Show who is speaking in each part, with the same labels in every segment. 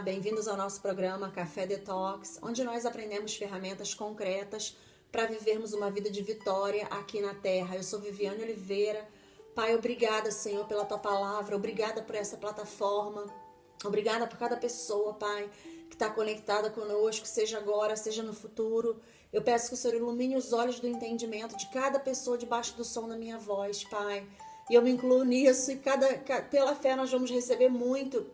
Speaker 1: bem-vindos ao nosso programa Café Detox, onde nós aprendemos ferramentas concretas para vivermos uma vida de vitória aqui na Terra. Eu sou Viviane Oliveira. Pai, obrigada, Senhor, pela Tua palavra, obrigada por essa plataforma, obrigada por cada pessoa, Pai, que está conectada conosco, seja agora, seja no futuro. Eu peço que o Senhor ilumine os olhos do entendimento de cada pessoa debaixo do som da minha voz, Pai. E eu me incluo nisso e pela fé nós vamos receber muito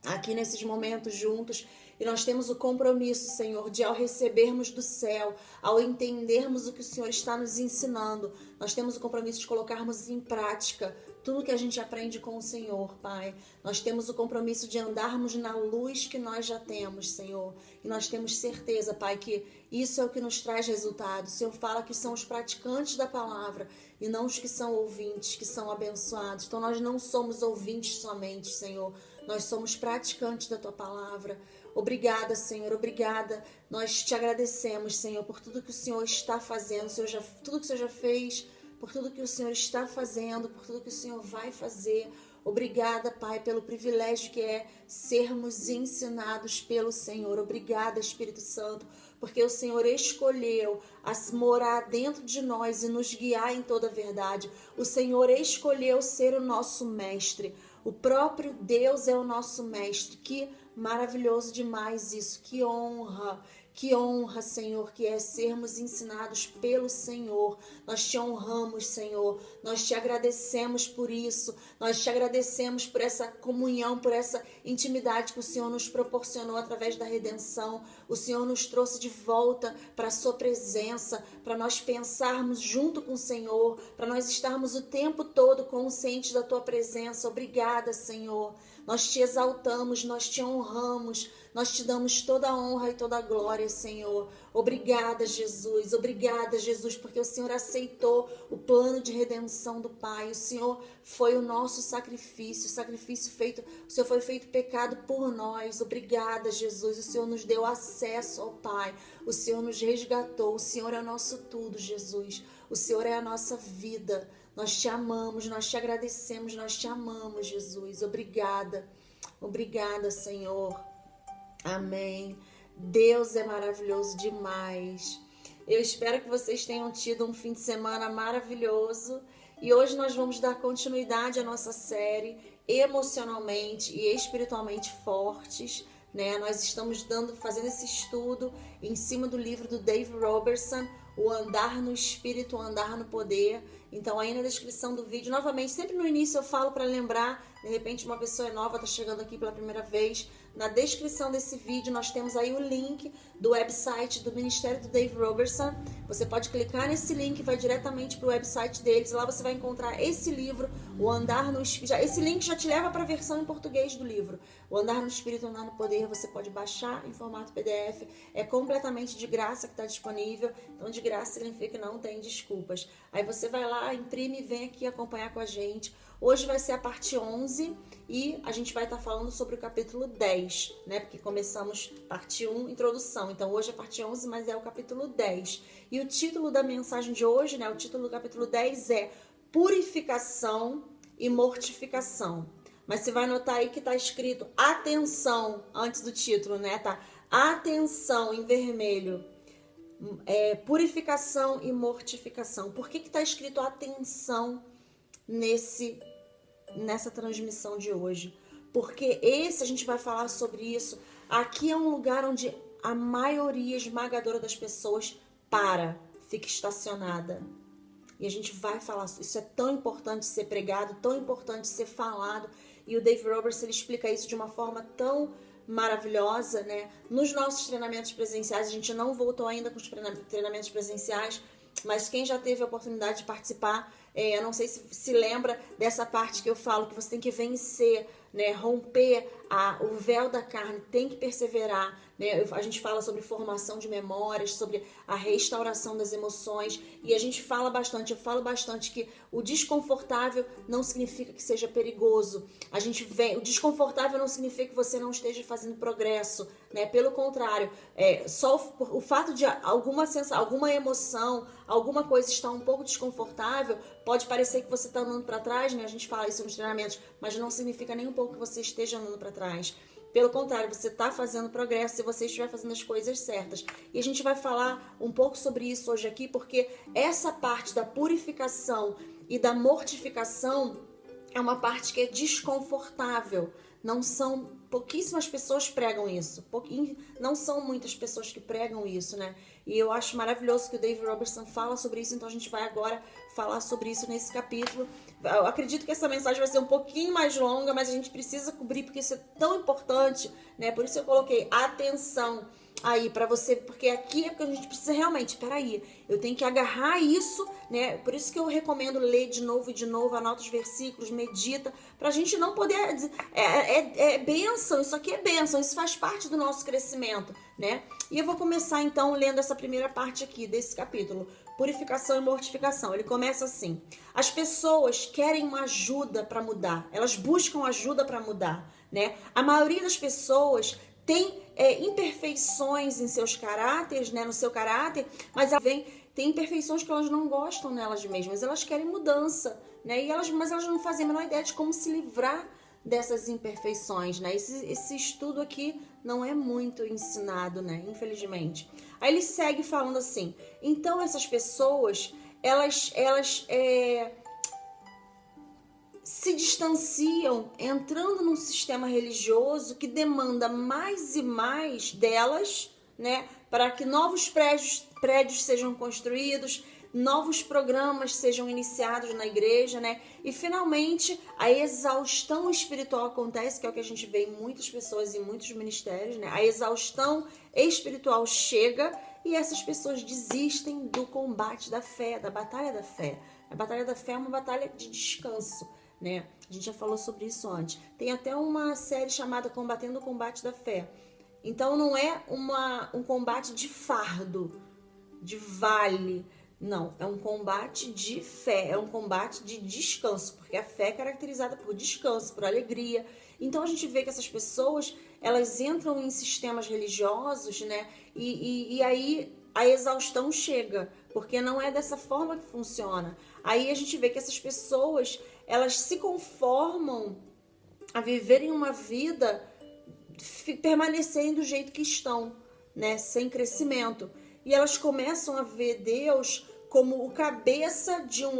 Speaker 1: aqui nesses momentos juntos, e nós temos o compromisso, Senhor, de ao recebermos do céu, ao entendermos o que o Senhor está nos ensinando, nós temos o compromisso de colocarmos em prática tudo que a gente aprende com o Senhor, Pai. Nós temos o compromisso de andarmos na luz que nós já temos, Senhor, e nós temos certeza, Pai, que isso é o que nos traz resultado. O Senhor fala que são os praticantes da palavra e não os que são ouvintes, que são abençoados. Então nós não somos ouvintes somente, Senhor, nós somos praticantes da Tua palavra. Obrigada, Senhor, obrigada. Nós te agradecemos, Senhor, por tudo que o Senhor está fazendo, tudo que o Senhor já fez, por tudo que o Senhor está fazendo, por tudo que o Senhor vai fazer. Obrigada, Pai, pelo privilégio que é sermos ensinados pelo Senhor. Obrigada, Espírito Santo, porque o Senhor escolheu morar dentro de nós e nos guiar em toda a verdade. O Senhor escolheu ser o nosso mestre. O próprio Deus é o nosso mestre. Que maravilhoso demais isso. Que honra, Senhor, que é sermos ensinados pelo Senhor. Nós te honramos, Senhor. Nós te agradecemos por isso. Nós te agradecemos por essa comunhão, por essa intimidade que o Senhor nos proporcionou através da redenção. O Senhor nos trouxe de volta para a sua presença, para nós pensarmos junto com o Senhor, para nós estarmos o tempo todo conscientes da tua presença. Obrigada, Senhor. Nós te exaltamos, nós te honramos, nós te damos toda a honra e toda a glória, Senhor. Obrigada, Jesus, porque o Senhor aceitou o plano de redenção do Pai. O Senhor foi o nosso sacrifício, o Senhor foi feito pecado por nós. Obrigada, Jesus. O Senhor nos deu acesso ao Pai. O Senhor nos resgatou. O Senhor é o nosso tudo, Jesus. O Senhor é a nossa vida. Nós te amamos, nós te agradecemos, nós te amamos, Jesus. Obrigada, Senhor. Amém. Deus é maravilhoso demais. Eu espero que vocês tenham tido um fim de semana maravilhoso. E hoje nós vamos dar continuidade à nossa série Emocionalmente e Espiritualmente Fortes, né? Nós estamos fazendo esse estudo em cima do livro do Dave Robertson, O Andar no Espírito, o Andar no Poder. Então aí na descrição do vídeo, novamente, sempre no início eu falo para lembrar, de repente uma pessoa nova está chegando aqui pela primeira vez, na descrição desse vídeo nós temos aí o link do website do Ministério do Dave Robertson. Você pode clicar nesse link, vai diretamente para o website deles, lá você vai encontrar esse livro, O Andar no Espírito. Esse link já te leva para a versão em português do livro, O Andar no Espírito, o Andar no Poder. Você pode baixar em formato PDF, é completamente de graça que está disponível, então de graça significa que não tem desculpas. Aí você vai lá, imprime e vem aqui acompanhar com a gente. Hoje vai ser a parte 11 e a gente vai estar falando sobre o capítulo 10, né? Porque começamos parte 1, introdução. Então hoje é a parte 11, mas é o capítulo 10. E o título da mensagem de hoje, né? O título do capítulo 10 é Purificação e Mortificação. Mas você vai notar aí que está escrito atenção antes do título, né? Tá? Atenção em vermelho. Purificação e mortificação. Por que está escrito atenção nessa transmissão de hoje? Porque a gente vai falar sobre isso. Aqui é um lugar onde a maioria esmagadora das pessoas fica estacionada. E a gente vai falar, isso é tão importante ser pregado, tão importante ser falado. E o Dave Robertson ele explica isso de uma forma tão maravilhosa, né? Nos nossos treinamentos presenciais, a gente não voltou ainda com os treinamentos presenciais, mas quem já teve a oportunidade de participar, eu não sei se lembra dessa parte que eu falo, que você tem que vencer, né? Romper o véu da carne, tem que perseverar, né? A gente fala sobre formação de memórias, sobre a restauração das emoções, e a gente fala bastante, eu falo bastante que o desconfortável não significa que seja perigoso. O desconfortável não significa que você não esteja fazendo progresso, né? Pelo contrário, só o fato de alguma sensação, alguma emoção, alguma coisa estar um pouco desconfortável, pode parecer que você está andando para trás, né? A gente fala isso nos treinamentos, mas não significa nem um pouco que você esteja andando para trás. Pelo contrário, você está fazendo progresso se você estiver fazendo as coisas certas. E a gente vai falar um pouco sobre isso hoje aqui, porque essa parte da purificação e da mortificação é uma parte que é desconfortável. Não são, pouquíssimas pessoas pregam isso. Não são muitas pessoas que pregam isso, né? E eu acho maravilhoso que o Dave Robertson fala sobre isso, então a gente vai agora falar sobre isso nesse capítulo. Eu acredito que essa mensagem vai ser um pouquinho mais longa, mas a gente precisa cobrir porque isso é tão importante, né? Por isso eu coloquei atenção aí pra você, porque aqui é porque a gente precisa realmente, peraí, eu tenho que agarrar isso, né? Por isso que eu recomendo ler de novo e de novo, anota os versículos, medita, pra gente não poder, é bênção, isso aqui é bênção, isso faz parte do nosso crescimento, né? E eu vou começar então lendo essa primeira parte aqui desse capítulo, purificação e mortificação. Ele começa assim: as pessoas querem uma ajuda para mudar, elas buscam ajuda para mudar, né? A maioria das pessoas tem imperfeições em seus caráteres, né, no seu caráter, mas tem imperfeições que elas não gostam nelas mesmas, elas querem mudança, né, mas elas não fazem a menor ideia de como se livrar dessas imperfeições, né? Esse estudo aqui não é muito ensinado, né, infelizmente. Aí ele segue falando assim: então essas pessoas, elas se distanciam entrando num sistema religioso que demanda mais e mais delas, né, para que novos prédios sejam construídos, novos programas sejam iniciados na igreja, né, e finalmente a exaustão espiritual acontece, que é o que a gente vê em muitas pessoas, em muitos ministérios, né, a exaustão espiritual chega e essas pessoas desistem do combate da fé, da batalha da fé. A batalha da fé é uma batalha de descanso, né? A gente já falou sobre isso antes. Tem até uma série chamada Combatendo o Combate da Fé. Então não é um combate de fardo, de vale. Não, é um combate de fé, é um combate de descanso, porque a fé é caracterizada por descanso, por alegria. Então a gente vê que essas pessoas, elas entram em sistemas religiosos, né? E aí a exaustão chega, porque não é dessa forma que funciona. Aí a gente vê que essas pessoas, elas se conformam a viverem uma vida, permanecerem do jeito que estão, né, sem crescimento. E elas começam a ver Deus como o cabeça de um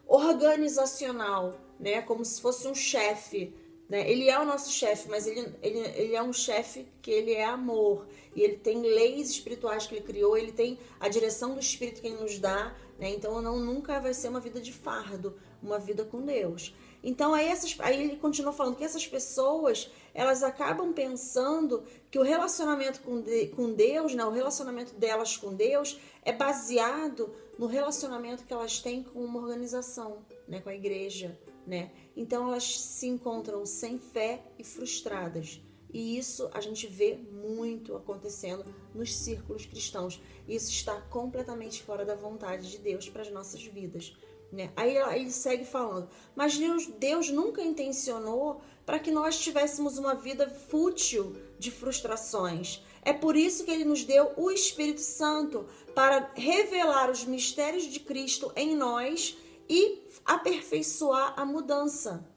Speaker 1: organizacional, né, como se fosse um chefe, né? Ele é o nosso chefe, mas ele é um chefe que ele é amor. E ele tem leis espirituais que ele criou, ele tem a direção do Espírito que ele nos dá, né? Então nunca vai ser uma vida de fardo, uma vida com Deus. Então aí ele continua falando que essas pessoas, elas acabam pensando que o relacionamento com Deus, né, o relacionamento delas com Deus é baseado no relacionamento que elas têm com uma organização, né, com a igreja, né? Então elas se encontram sem fé e frustradas. E isso a gente vê muito acontecendo nos círculos cristãos. Isso está completamente fora da vontade de Deus para as nossas vidas, né? Aí ele segue falando: mas Deus nunca intencionou para que nós tivéssemos uma vida fútil de frustrações. É por isso que ele nos deu o Espírito Santo, para revelar os mistérios de Cristo em nós e aperfeiçoar a mudança.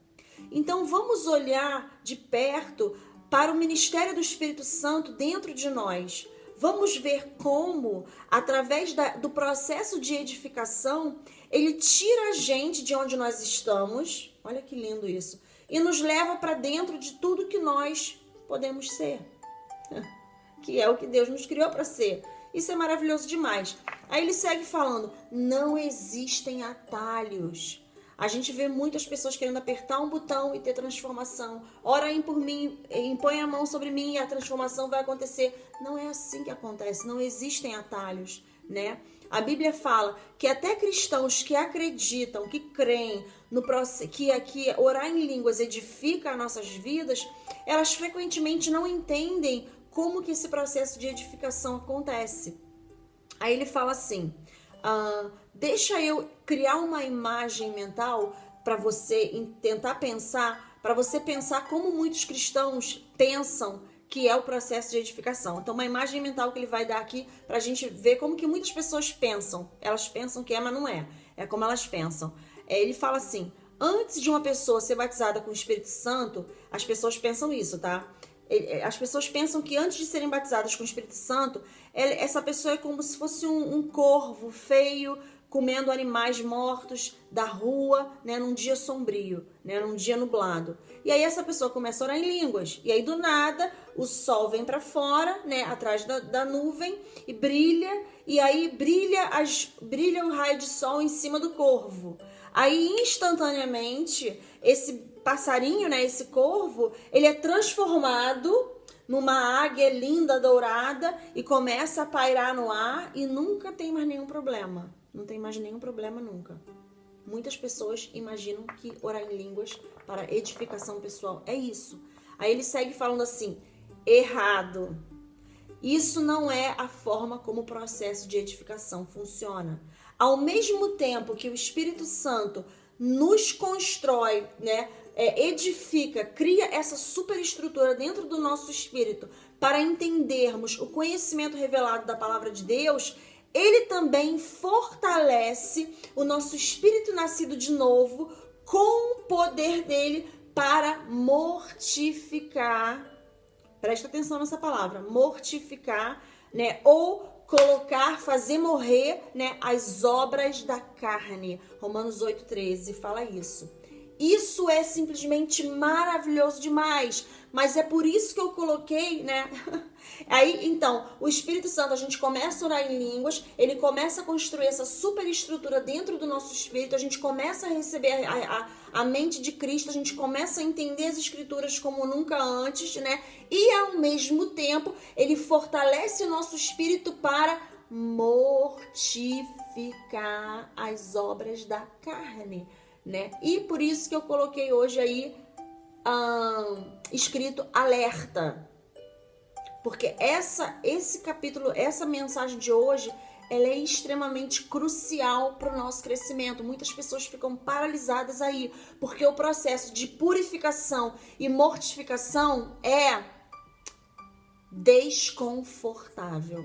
Speaker 1: Então vamos olhar de perto para o ministério do Espírito Santo dentro de nós. Vamos ver como, através do processo de edificação, ele tira a gente de onde nós estamos, olha que lindo isso, e nos leva para dentro de tudo que nós podemos ser, que é o que Deus nos criou para ser. Isso é maravilhoso demais. Aí ele segue falando: não existem atalhos. A gente vê muitas pessoas querendo apertar um botão e ter transformação. Orem por mim, impõe a mão sobre mim e a transformação vai acontecer. Não é assim que acontece, não existem atalhos, né? A Bíblia fala que até cristãos que acreditam, que creem no que orar em línguas edifica as nossas vidas, elas frequentemente não entendem como que esse processo de edificação acontece. Aí ele fala assim: deixa eu criar uma imagem mental para você tentar pensar, para você pensar como muitos cristãos pensam que é o processo de edificação. Então, uma imagem mental que ele vai dar aqui para a gente ver como que muitas pessoas pensam. Elas pensam que é, mas não é. É como elas pensam. Ele fala assim: antes de uma pessoa ser batizada com o Espírito Santo, as pessoas pensam isso, tá? As pessoas pensam que antes de serem batizadas com o Espírito Santo, essa pessoa é como se fosse um corvo feio, comendo animais mortos da rua, né, num dia sombrio, né, num dia nublado. E aí essa pessoa começa a orar em línguas. E aí do nada o sol vem para fora, né, atrás da nuvem e brilha. E aí brilha o raio de sol em cima do corvo. Aí instantaneamente esse passarinho, né, esse corvo, ele é transformado numa águia linda, dourada, e começa a pairar no ar e nunca tem mais nenhum problema. Não tem mais nenhum problema nunca. Muitas pessoas imaginam que orar em línguas para edificação pessoal é isso. Aí ele segue falando assim, errado. Isso não é a forma como o processo de edificação funciona. Ao mesmo tempo que o Espírito Santo nos constrói, né, edifica, cria essa superestrutura dentro do nosso espírito para entendermos o conhecimento revelado da palavra de Deus, ele também fortalece o nosso espírito nascido de novo com o poder dele para mortificar, presta atenção nessa palavra, mortificar, né, ou colocar, fazer morrer, né, as obras da carne. Romanos 8,13 fala isso. Isso é simplesmente maravilhoso demais, mas é por isso que eu coloquei, né? Aí, então, o Espírito Santo, a gente começa a orar em línguas, ele começa a construir essa superestrutura dentro do nosso espírito, a gente começa a receber a mente de Cristo, a gente começa a entender as Escrituras como nunca antes, né? E, ao mesmo tempo, ele fortalece o nosso espírito para mortificar as obras da carne, né? E por isso que eu coloquei hoje aí escrito alerta, porque esse capítulo, essa mensagem de hoje, ela é extremamente crucial para o nosso crescimento. Muitas pessoas ficam paralisadas aí, porque o processo de purificação e mortificação é desconfortável.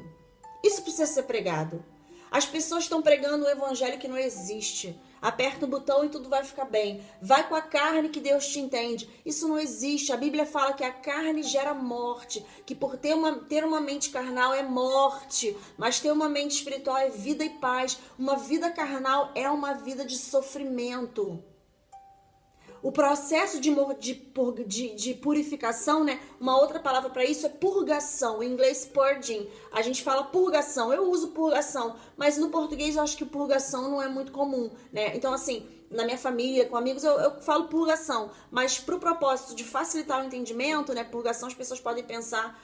Speaker 1: Isso precisa ser pregado. As pessoas estão pregando um evangelho que não existe. Aperta o botão e tudo vai ficar bem. Vai com a carne que Deus te entende. Isso não existe. A Bíblia fala que a carne gera morte, que por ter uma mente carnal é morte, mas ter uma mente espiritual é vida e paz. Uma vida carnal é uma vida de sofrimento. O processo de purificação, né? Uma outra palavra para isso é purgação. Em inglês, purging. A gente fala purgação. Eu uso purgação, mas no português eu acho que purgação não é muito comum, né? Então, assim, na minha família, com amigos, eu falo purgação. Mas pro propósito de facilitar o entendimento, né? Purgação, as pessoas podem pensar,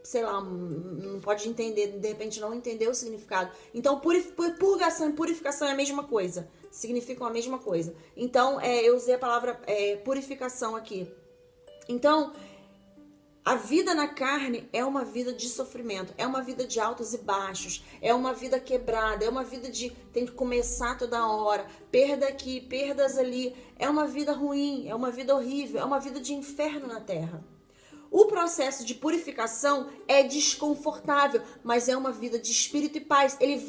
Speaker 1: sei lá, não pode entender, de repente não entender o significado. Então, purgação e purificação é a mesma coisa. Significam a mesma coisa. Então, eu usei a palavra purificação aqui. Então, a vida na carne é uma vida de sofrimento, é uma vida de altos e baixos, é uma vida quebrada, é uma vida de tem que começar toda hora, perda aqui, perdas ali, é uma vida ruim, é uma vida horrível, é uma vida de inferno na terra. O processo de purificação é desconfortável, mas é uma vida de espírito e paz. Ele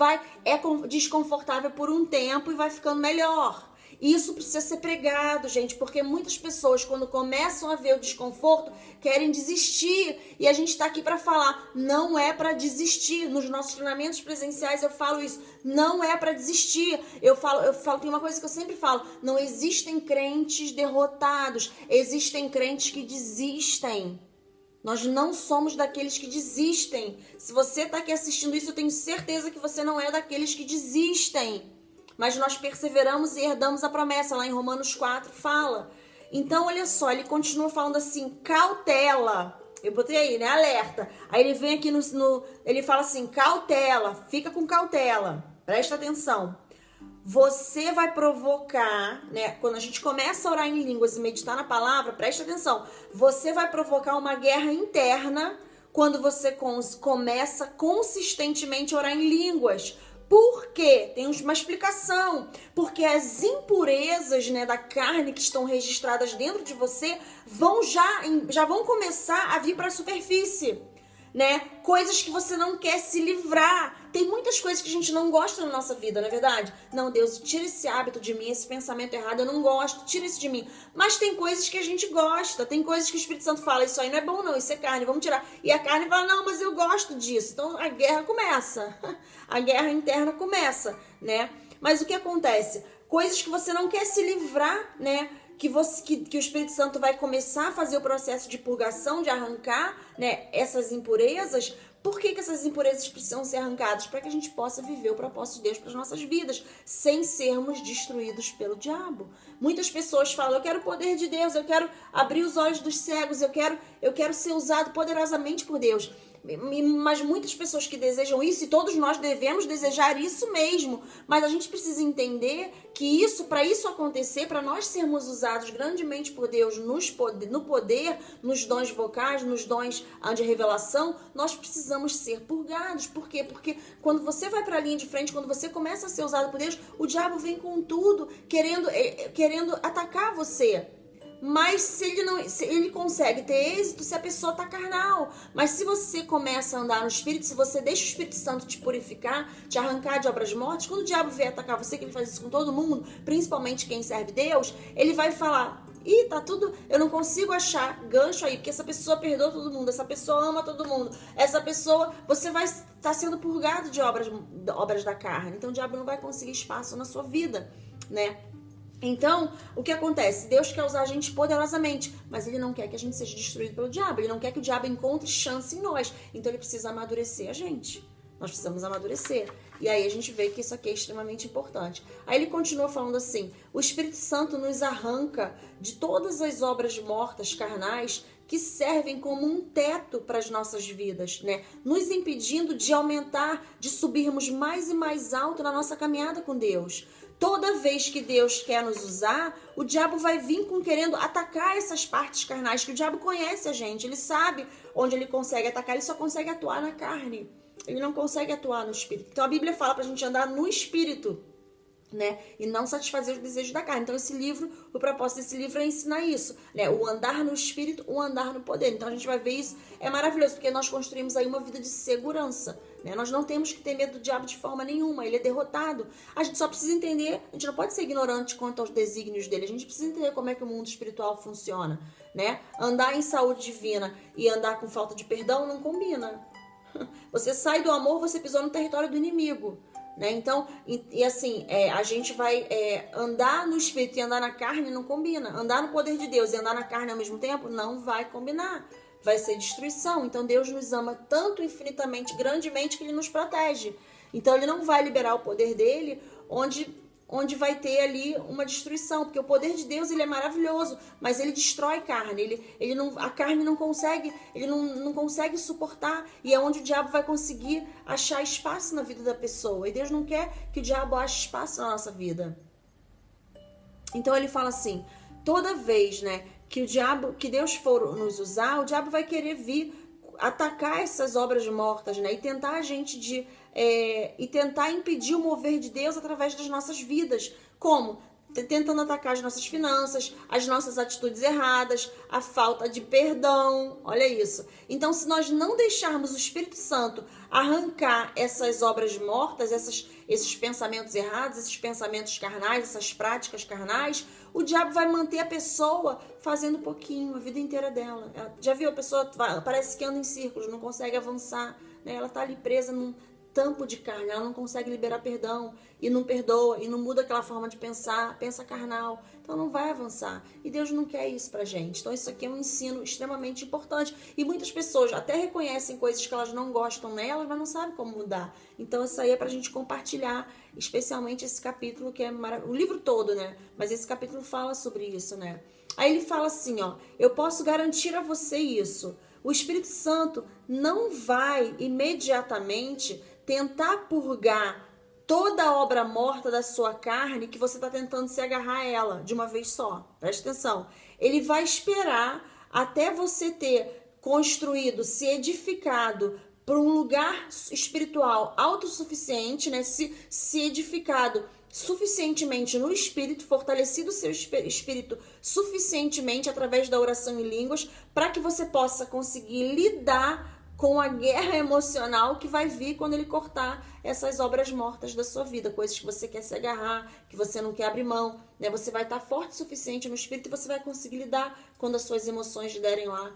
Speaker 1: é desconfortável por um tempo e vai ficando melhor. E isso precisa ser pregado, gente, porque muitas pessoas, quando começam a ver o desconforto, querem desistir. E a gente está aqui para falar, não é para desistir. Nos nossos treinamentos presenciais eu falo isso, não é para desistir. Eu falo, tem uma coisa que eu sempre falo, não existem crentes derrotados, existem crentes que desistem. Nós não somos daqueles que desistem. Se você está aqui assistindo isso, eu tenho certeza que você não é daqueles que desistem. Mas nós perseveramos e herdamos a promessa. Lá em Romanos 4 fala. Então, olha só, ele continua falando assim, cautela. Eu botei aí, né? Alerta. Aí ele vem aqui ele fala assim, cautela, fica com cautela. Presta atenção. Você vai provocar, né? Quando a gente começa a orar em línguas e meditar na palavra, presta atenção. Você vai provocar uma guerra interna quando você começa consistentemente a orar em línguas. Por quê? Tem uma explicação. Porque as impurezas, né, da carne que estão registradas dentro de você já vão começar a vir para a superfície. né? Coisas que você não quer se livrar. Tem muitas coisas que a gente não gosta na nossa vida, não é verdade? Não, Deus, tira esse hábito de mim, esse pensamento errado, eu não gosto, tira isso de mim. Mas tem coisas que a gente gosta, tem coisas que o Espírito Santo fala, isso aí não é bom não, isso é carne, vamos tirar. E a carne fala, não, mas eu gosto disso. Então a guerra começa, a guerra interna começa, né? Mas o que acontece? Coisas que você não quer se livrar, né? Que o Espírito Santo vai começar a fazer o processo de purgação, de arrancar, né, essas impurezas. Por que essas impurezas precisam ser arrancadas? Para que a gente possa viver o propósito de Deus para as nossas vidas, sem sermos destruídos pelo diabo. Muitas pessoas falam, eu quero o poder de Deus, eu quero abrir os olhos dos cegos, eu quero ser usado poderosamente por Deus. Mas muitas pessoas que desejam isso, e todos nós devemos desejar isso mesmo, mas a gente precisa entender que para isso acontecer, para nós sermos usados grandemente por Deus no poder, nos dons vocais, nos dons de revelação, nós precisamos ser purgados. Por quê? Porque quando você vai para a linha de frente, quando você começa a ser usado por Deus, o diabo vem com tudo, querendo atacar você. Mas se ele consegue ter êxito se a pessoa tá carnal. Mas se você começa a andar no Espírito, se você deixa o Espírito Santo te purificar, te arrancar de obras mortas, quando o diabo vier atacar você, que ele faz isso com todo mundo, principalmente quem serve Deus, ele vai falar, tá tudo, eu não consigo achar gancho aí, porque essa pessoa perdoa todo mundo, essa pessoa ama todo mundo, essa pessoa, você vai estar sendo purgado de obras da carne. Então o diabo não vai conseguir espaço na sua vida, né? Então, o que acontece? Deus quer usar a gente poderosamente, mas ele não quer que a gente seja destruído pelo diabo. Ele não quer que o diabo encontre chance em nós. Então, ele precisa amadurecer a gente. Nós precisamos amadurecer. E aí a gente vê que isso aqui é extremamente importante. Aí ele continua falando assim, o Espírito Santo nos arranca de todas as obras mortas, carnais, que servem como um teto para as nossas vidas, né? Nos impedindo de aumentar, de subirmos mais e mais alto na nossa caminhada com Deus. Toda vez que Deus quer nos usar, o diabo vai vir querendo atacar essas partes carnais, que o diabo conhece a gente, ele sabe onde ele consegue atacar, ele só consegue atuar na carne, ele não consegue atuar no espírito. Então a Bíblia fala pra gente andar no espírito, né? E não satisfazer os desejos da carne. Então esse livro, o propósito desse livro é ensinar isso, né? O andar no espírito, o andar no poder. Então a gente vai ver isso, é maravilhoso, porque nós construímos aí uma vida de segurança, né? Nós não temos que ter medo do diabo de forma nenhuma, ele é derrotado. A gente só precisa entender, a gente não pode ser ignorante quanto aos desígnios dele, a gente precisa entender como é que o mundo espiritual funciona, né? Andar em saúde divina e andar com falta de perdão não combina. Você sai do amor, você pisou no território do inimigo, né? Então, assim, a gente vai andar no espírito e andar na carne não combina. Andar no poder de Deus e andar na carne ao mesmo tempo não vai combinar. Vai ser destruição. Então, Deus nos ama tanto infinitamente, grandemente, que Ele nos protege. Então, Ele não vai liberar o poder dele onde vai ter ali uma destruição, porque o poder de Deus, ele é maravilhoso, mas ele destrói carne, a carne não consegue, ele não consegue suportar, e é onde o diabo vai conseguir achar espaço na vida da pessoa, e Deus não quer que o diabo ache espaço na nossa vida. Então ele fala assim, toda vez, né, que Deus for nos usar, o diabo vai querer vir atacar essas obras mortas, né, e tentar a gente e tentar impedir o mover de Deus através das nossas vidas. Como? Tentando atacar as nossas finanças, as nossas atitudes erradas, a falta de perdão. Olha isso. Então, se nós não deixarmos o Espírito Santo arrancar essas obras mortas, esses pensamentos errados, esses pensamentos carnais, essas práticas carnais, o diabo vai manter a pessoa fazendo pouquinho, a vida inteira dela. Já viu? A pessoa parece que anda em círculos, não consegue avançar, né? Ela está ali presa num tampo de carne, ela não consegue liberar perdão e não perdoa e não muda aquela forma de pensar, pensa carnal, então não vai avançar, e Deus não quer isso pra gente. Então isso aqui é um ensino extremamente importante, e muitas pessoas até reconhecem coisas que elas não gostam nelas, mas não sabem como mudar. Então isso aí é pra gente compartilhar, especialmente esse capítulo que é maravilhoso, o livro todo, né, mas esse capítulo fala sobre isso, né. Aí ele fala assim, ó, eu posso garantir a você isso, o Espírito Santo não vai imediatamente tentar purgar toda a obra morta da sua carne que você está tentando se agarrar a ela de uma vez só. Presta atenção. Ele vai esperar até você ter construído, se edificado para um lugar espiritual autossuficiente, né? Se edificado suficientemente no espírito, fortalecido o seu espírito suficientemente através da oração em línguas, para que você possa conseguir lidar com a guerra emocional que vai vir quando ele cortar essas obras mortas da sua vida, coisas que você quer se agarrar, que você não quer abrir mão, né? Você vai estar forte o suficiente no espírito e você vai conseguir lidar quando as suas emoções derem lá,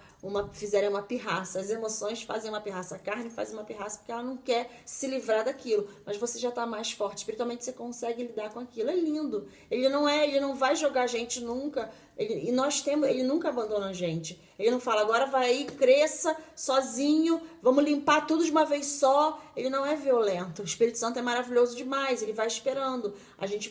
Speaker 1: fizerem uma pirraça. As emoções fazem uma pirraça, a carne faz uma pirraça porque ela não quer se livrar daquilo, mas você já está mais forte, espiritualmente você consegue lidar com aquilo. É lindo. Ele não vai jogar a gente nunca. Ele nunca abandona a gente. Ele não fala, agora vai aí, cresça sozinho, vamos limpar tudo de uma vez só. Ele não é violento. O Espírito Santo é maravilhoso demais. Ele vai esperando. A gente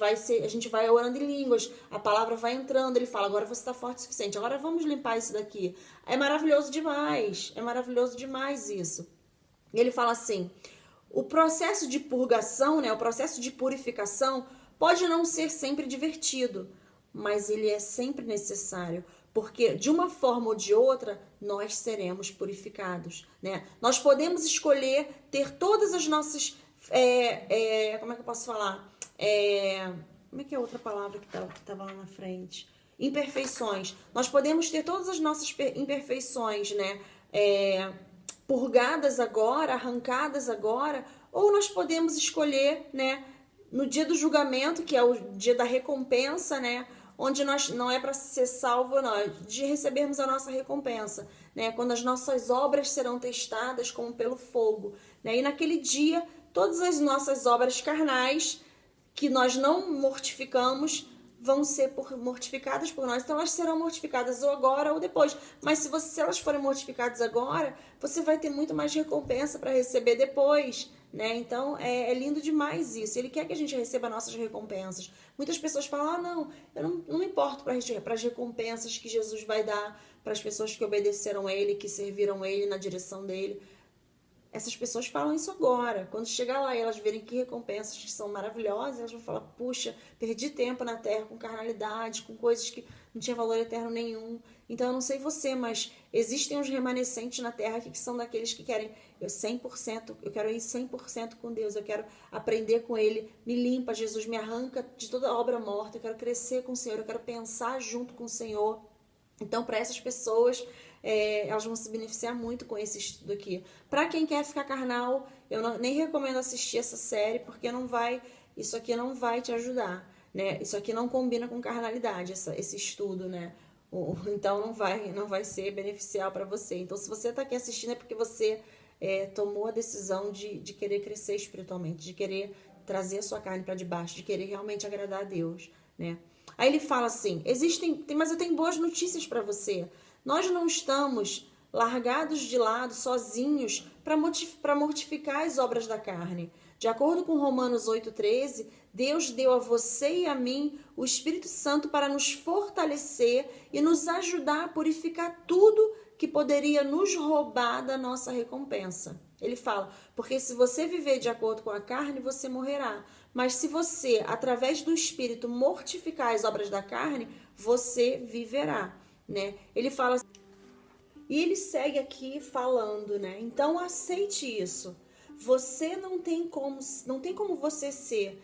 Speaker 1: vai orando em línguas. A palavra vai entrando. Ele fala, agora você está forte o suficiente. Agora vamos limpar isso daqui. É maravilhoso demais. É maravilhoso demais isso. E ele fala assim, o processo de purgação, né, o processo de purificação pode não ser sempre divertido, mas ele é sempre necessário, porque de uma forma ou de outra nós seremos purificados, né? Nós podemos escolher ter todas as nossas, como é que eu posso falar? Como é que é a outra palavra que estava lá na frente? Imperfeições. Nós podemos ter todas as nossas imperfeições, né? Purgadas agora, arrancadas agora, ou nós podemos escolher, né? No dia do julgamento, que é o dia da recompensa, né? Onde nós não é para ser salvo, não, é de recebermos a nossa recompensa, né? Quando as nossas obras serão testadas como pelo fogo, né? E naquele dia, todas as nossas obras carnais que nós não mortificamos vão ser mortificadas por nós. Então elas serão mortificadas ou agora ou depois. Mas se elas forem mortificadas agora, você vai ter muito mais recompensa para receber depois, né? Então é lindo demais isso. Ele quer que a gente receba nossas recompensas. Muitas pessoas falam, não, eu não me importo para as recompensas que Jesus vai dar para as pessoas que obedeceram a Ele, que serviram a Ele na direção dele. Essas pessoas falam isso agora. Quando chegar lá e elas verem que recompensas que são maravilhosas, elas vão falar, puxa, perdi tempo na terra com carnalidade, com coisas que não tinha valor eterno nenhum. Então eu não sei você, mas existem uns remanescentes na terra aqui que são daqueles que querem 100%, eu quero ir 100% com Deus, eu quero aprender com Ele, me limpa, Jesus, me arranca de toda obra morta, eu quero crescer com o Senhor, eu quero pensar junto com o Senhor. Então, para essas pessoas, elas vão se beneficiar muito com esse estudo aqui. Para quem quer ficar carnal, nem recomendo assistir essa série, porque isso aqui não vai te ajudar, né? Isso aqui não combina com carnalidade, esse estudo, né? Então, não vai ser beneficial para você. Então, se você está aqui assistindo, é porque você tomou a decisão de querer crescer espiritualmente, de querer trazer a sua carne para debaixo, de querer realmente agradar a Deus, né? Aí ele fala assim, mas eu tenho boas notícias para você. Nós não estamos largados de lado, sozinhos, para mortificar as obras da carne. De acordo com Romanos 8,13, Deus deu a você e a mim o Espírito Santo para nos fortalecer e nos ajudar a purificar tudo que poderia nos roubar da nossa recompensa. Ele fala, porque se você viver de acordo com a carne, você morrerá. Mas se você, através do Espírito, mortificar as obras da carne, você viverá, né? Ele fala, e ele segue aqui falando, né? Então aceite isso. Você não tem como você ser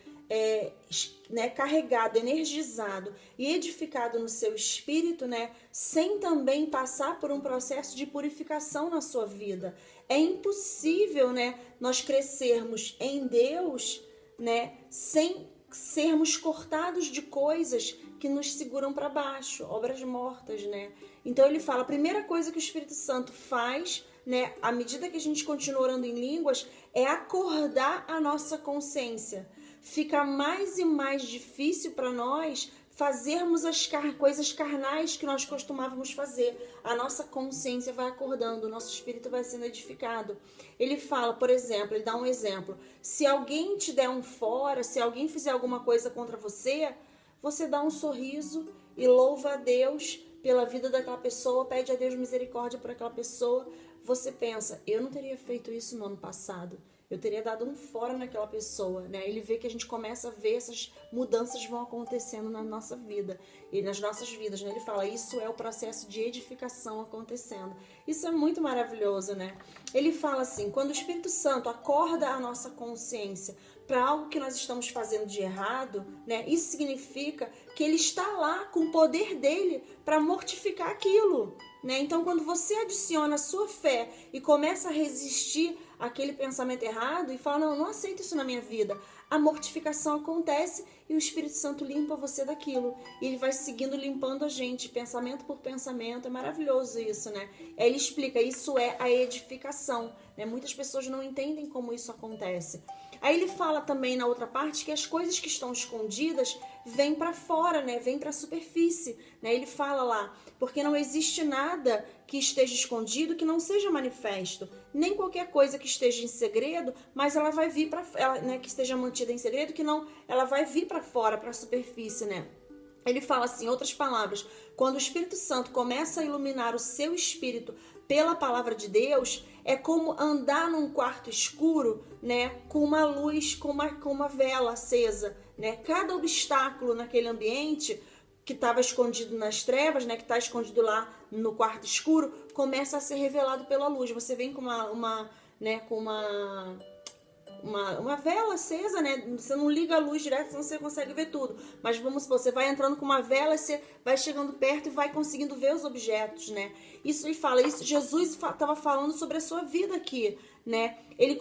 Speaker 1: carregado, energizado e edificado no seu espírito, né, sem também passar por um processo de purificação na sua vida. É impossível, né, nós crescermos em Deus, né, sem sermos cortados de coisas que nos seguram para baixo, obras mortas, né? Então ele fala, a primeira coisa que o Espírito Santo faz, né, à medida que a gente continua orando em línguas, é acordar a nossa consciência. Fica mais e mais difícil para nós fazermos as coisas carnais que nós costumávamos fazer. A nossa consciência vai acordando, o nosso espírito vai sendo edificado. Ele fala, por exemplo, ele dá um exemplo. Se alguém te der um fora, se alguém fizer alguma coisa contra você, você dá um sorriso e louva a Deus pela vida daquela pessoa, pede a Deus misericórdia por aquela pessoa. Você pensa, eu não teria feito isso no ano passado. Eu teria dado um fora naquela pessoa, né? Ele vê que a gente começa a ver essas mudanças vão acontecendo na nossa vida e nas nossas vidas, né? Ele fala, isso é o processo de edificação acontecendo. Isso é muito maravilhoso, né? Ele fala assim, quando o Espírito Santo acorda a nossa consciência para algo que nós estamos fazendo de errado, né? Isso significa que ele está lá com o poder dele para mortificar aquilo, né? Então, quando você adiciona a sua fé e começa a resistir àquele pensamento errado e fala, não aceito isso na minha vida, a mortificação acontece e o Espírito Santo limpa você daquilo. E ele vai seguindo limpando a gente, pensamento por pensamento. É maravilhoso isso, né? Aí ele explica, isso é a edificação, né? Muitas pessoas não entendem como isso acontece. Aí ele fala também na outra parte que as coisas que estão escondidas vêm para fora, né? Vêm para a superfície, né? Ele fala lá, porque não existe nada que esteja escondido que não seja manifesto, nem qualquer coisa que esteja em segredo, mas ela vai vir para, né, que esteja mantida em segredo, que não, ela vai vir para fora, para a superfície, né? Ele fala assim, em outras palavras, quando o Espírito Santo começa a iluminar o seu espírito pela palavra de Deus, é como andar num quarto escuro, né, com uma luz, com uma vela acesa, né? Cada obstáculo naquele ambiente que estava escondido nas trevas, né, que está escondido lá no quarto escuro, começa a ser revelado pela luz. Você vem com uma vela acesa, né? Você não liga a luz direto, senão você consegue ver tudo. Mas vamos supor, você vai entrando com uma vela, você vai chegando perto e vai conseguindo ver os objetos, né? Isso ele fala, isso Jesus estava falando sobre a sua vida aqui, né? Ele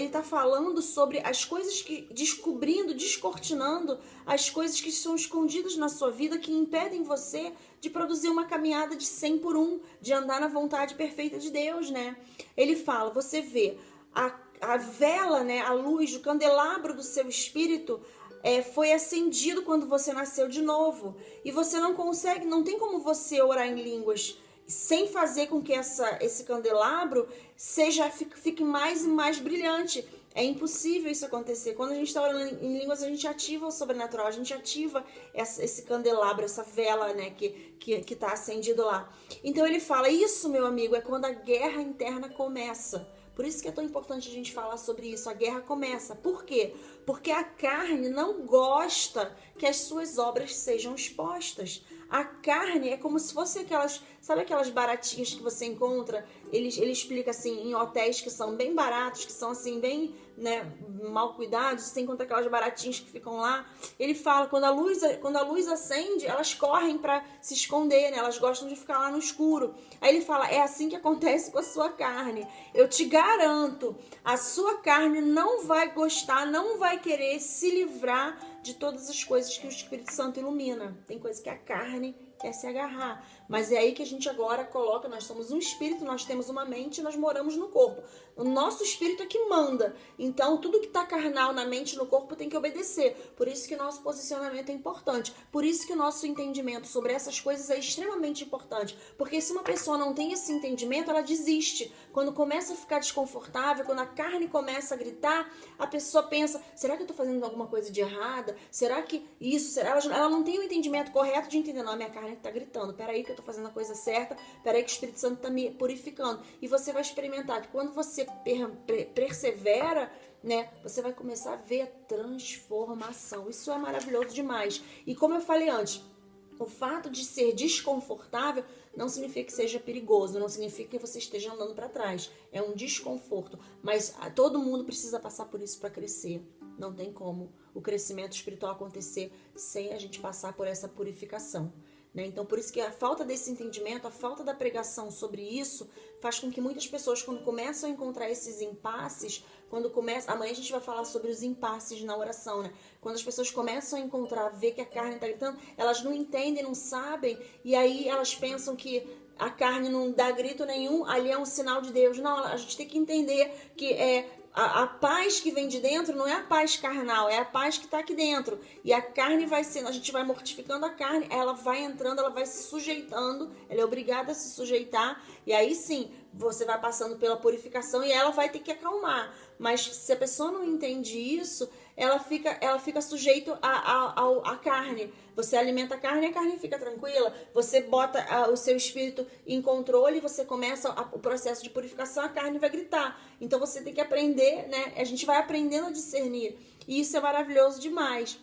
Speaker 1: tá falando sobre as coisas que, descortinando as coisas que estão escondidas na sua vida, que impedem você de produzir uma caminhada de 100 por 1, de andar na vontade perfeita de Deus, né? Ele fala, você vê a vela, né, a luz, o candelabro do seu espírito foi acendido quando você nasceu de novo. E você não tem como você orar em línguas sem fazer com que esse candelabro fique mais e mais brilhante. É impossível isso acontecer. Quando a gente está orando em línguas, a gente ativa o sobrenatural, a gente ativa esse candelabro, essa vela, né, que está acendido lá. Então ele fala, isso, meu amigo, é quando a guerra interna começa. Por isso que é tão importante a gente falar sobre isso. A guerra começa. Por quê? Porque a carne não gosta que as suas obras sejam expostas. A carne é como se fosse sabe aquelas baratinhas que você encontra? Ele explica assim, em hotéis que são bem baratos, que são assim, bem, né, mal cuidados. Você encontra aquelas baratinhas que ficam lá. Ele fala, quando a luz acende, elas correm para se esconder, né? Elas gostam de ficar lá no escuro. Aí ele fala, é assim que acontece com a sua carne. Eu te garanto, a sua carne não vai gostar, não vai querer se livrar de todas as coisas que o Espírito Santo ilumina. Tem coisa que a carne quer se agarrar. Mas é aí que a gente agora coloca, nós somos um espírito, nós temos uma mente, nós moramos no corpo. O nosso espírito é que manda. Então, tudo que está carnal na mente e no corpo tem que obedecer. Por isso que o nosso posicionamento é importante. Por isso que o nosso entendimento sobre essas coisas é extremamente importante. Porque se uma pessoa não tem esse entendimento, ela desiste. Quando começa a ficar desconfortável, quando a carne começa a gritar, a pessoa pensa, será que eu estou fazendo alguma coisa de errada? Será que isso? Ela não tem o entendimento correto de entender, não, a minha carne está gritando. Peraí que eu estou fazendo a coisa certa, peraí que o Espírito Santo está me purificando. E você vai experimentar que quando você persevera, né, você vai começar a ver a transformação. Isso é maravilhoso demais. E como eu falei antes, o fato de ser desconfortável não significa que seja perigoso, não significa que você esteja andando para trás. É um desconforto, mas todo mundo precisa passar por isso para crescer. Não tem como o crescimento espiritual acontecer sem a gente passar por essa purificação, né? Então, por isso que a falta desse entendimento, a falta da pregação sobre isso, faz com que muitas pessoas, quando começam a encontrar esses impasses, amanhã a gente vai falar sobre os impasses na oração, né? Quando as pessoas começam a encontrar, ver que a carne está gritando, elas não entendem, não sabem, e aí elas pensam que a carne não dá grito nenhum, ali é um sinal de Deus. Não, a gente tem que entender que a paz que vem de dentro não é a paz carnal, é a paz que está aqui dentro. E a carne vai sendo, a gente vai mortificando a carne, ela vai entrando, ela vai se sujeitando, ela é obrigada a se sujeitar, e aí sim, você vai passando pela purificação e ela vai ter que acalmar. Mas se a pessoa não entende isso, ela fica sujeita à carne. Você alimenta a carne fica tranquila. Você bota o seu espírito em controle, você começa o processo de purificação, a carne vai gritar. Então você tem que aprender, né? A gente vai aprendendo a discernir. E isso é maravilhoso demais.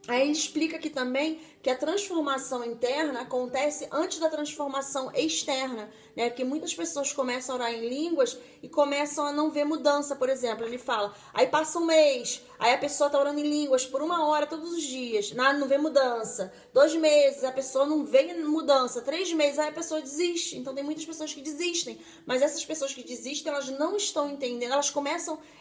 Speaker 1: Aí ele explica aqui também que a transformação interna acontece antes da transformação externa, né? Que muitas pessoas começam a orar em línguas e começam a não ver mudança, por exemplo. Ele fala, aí passa um mês, aí a pessoa tá orando em línguas por 1 hora todos os dias, não vê mudança. 2 meses, a pessoa não vê mudança. 3 meses, aí a pessoa desiste. Então tem muitas pessoas que desistem, mas essas pessoas que desistem, elas não estão entendendo,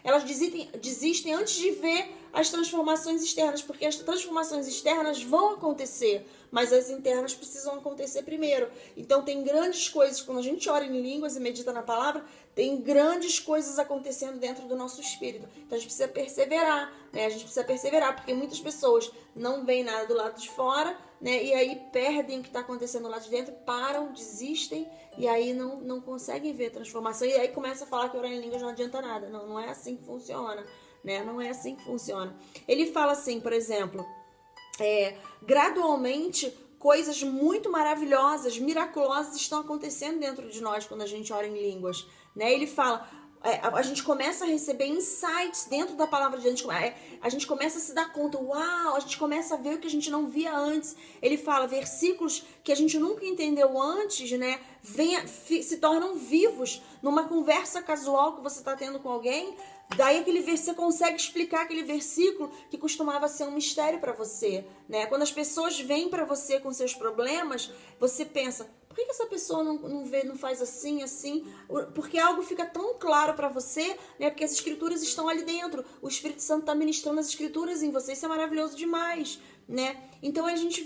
Speaker 1: elas desistem antes de ver as transformações externas, porque as transformações externas vão acontecer, mas as internas precisam acontecer primeiro. Então tem grandes coisas, quando a gente ora em línguas e medita na palavra, tem grandes coisas acontecendo dentro do nosso espírito. Então a gente precisa perseverar, né? A gente precisa perseverar, porque muitas pessoas não veem nada do lado de fora, né? E aí perdem o que está acontecendo lá de dentro, param, desistem, e aí não conseguem ver a transformação. E aí começa a falar que orar em línguas não adianta nada. Não é assim que funciona, né? Não é assim que funciona. Ele fala assim, por exemplo, gradualmente coisas muito maravilhosas, miraculosas estão acontecendo dentro de nós quando a gente ora em línguas, né? Ele fala, a gente começa a receber insights dentro da palavra de Deus, a gente começa a se dar conta, uau, a gente começa a ver o que a gente não via antes. Ele fala, versículos que a gente nunca entendeu antes, né, se tornam vivos numa conversa casual que você está tendo com alguém. Daí você consegue explicar aquele versículo que costumava ser um mistério para você, né? Quando as pessoas vêm para você com seus problemas, você pensa, por que essa pessoa não faz assim? Porque algo fica tão claro para você, né? Porque as escrituras estão ali dentro. O Espírito Santo está ministrando as escrituras em você. Isso é maravilhoso demais, né? Então a gente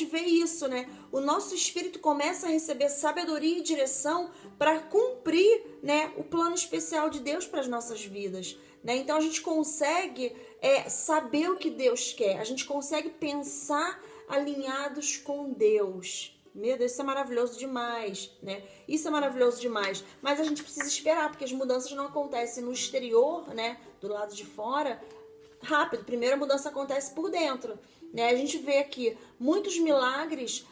Speaker 1: vê isso, né? O nosso espírito começa a receber sabedoria e direção para cumprir, né, o plano especial de Deus para as nossas vidas, né? Então a gente consegue saber o que Deus quer. A gente consegue pensar alinhados com Deus. Meu Deus, isso é maravilhoso demais, né? Isso é maravilhoso demais. Mas a gente precisa esperar, porque as mudanças não acontecem no exterior, né? Do lado de fora, rápido. Primeiro a mudança acontece por dentro, né? A gente vê aqui muitos milagres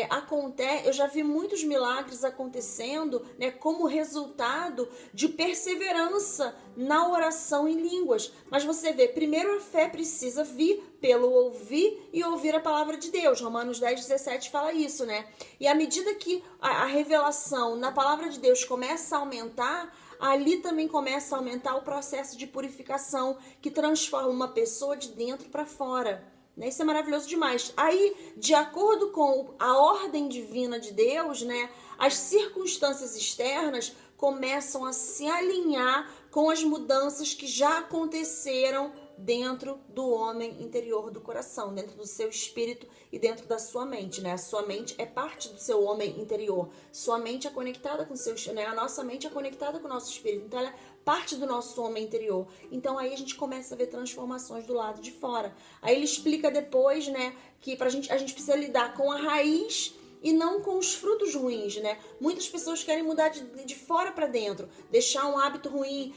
Speaker 1: acontecem. Eu já vi muitos milagres acontecendo, né, como resultado de perseverança na oração em línguas. Mas você vê, primeiro a fé precisa vir pelo ouvir e ouvir a palavra de Deus. Romanos 10:17 fala isso, né? E à medida que a revelação na palavra de Deus começa a aumentar, ali também começa a aumentar o processo de purificação que transforma uma pessoa de dentro para fora. Isso é maravilhoso demais. Aí, de acordo com a ordem divina de Deus, né, as circunstâncias externas começam a se alinhar com as mudanças que já aconteceram dentro do homem interior do coração, dentro do seu espírito e dentro da sua mente, né? A sua mente é parte do seu homem interior. Sua mente é conectada com o seu, né? A nossa mente é conectada com o nosso espírito. Então ela é parte do nosso homem interior. Então aí a gente começa a ver transformações do lado de fora. Aí ele explica depois, né, que a gente precisa lidar com a raiz e não com os frutos ruins, né? Muitas pessoas querem mudar de fora para dentro, deixar um hábito ruim,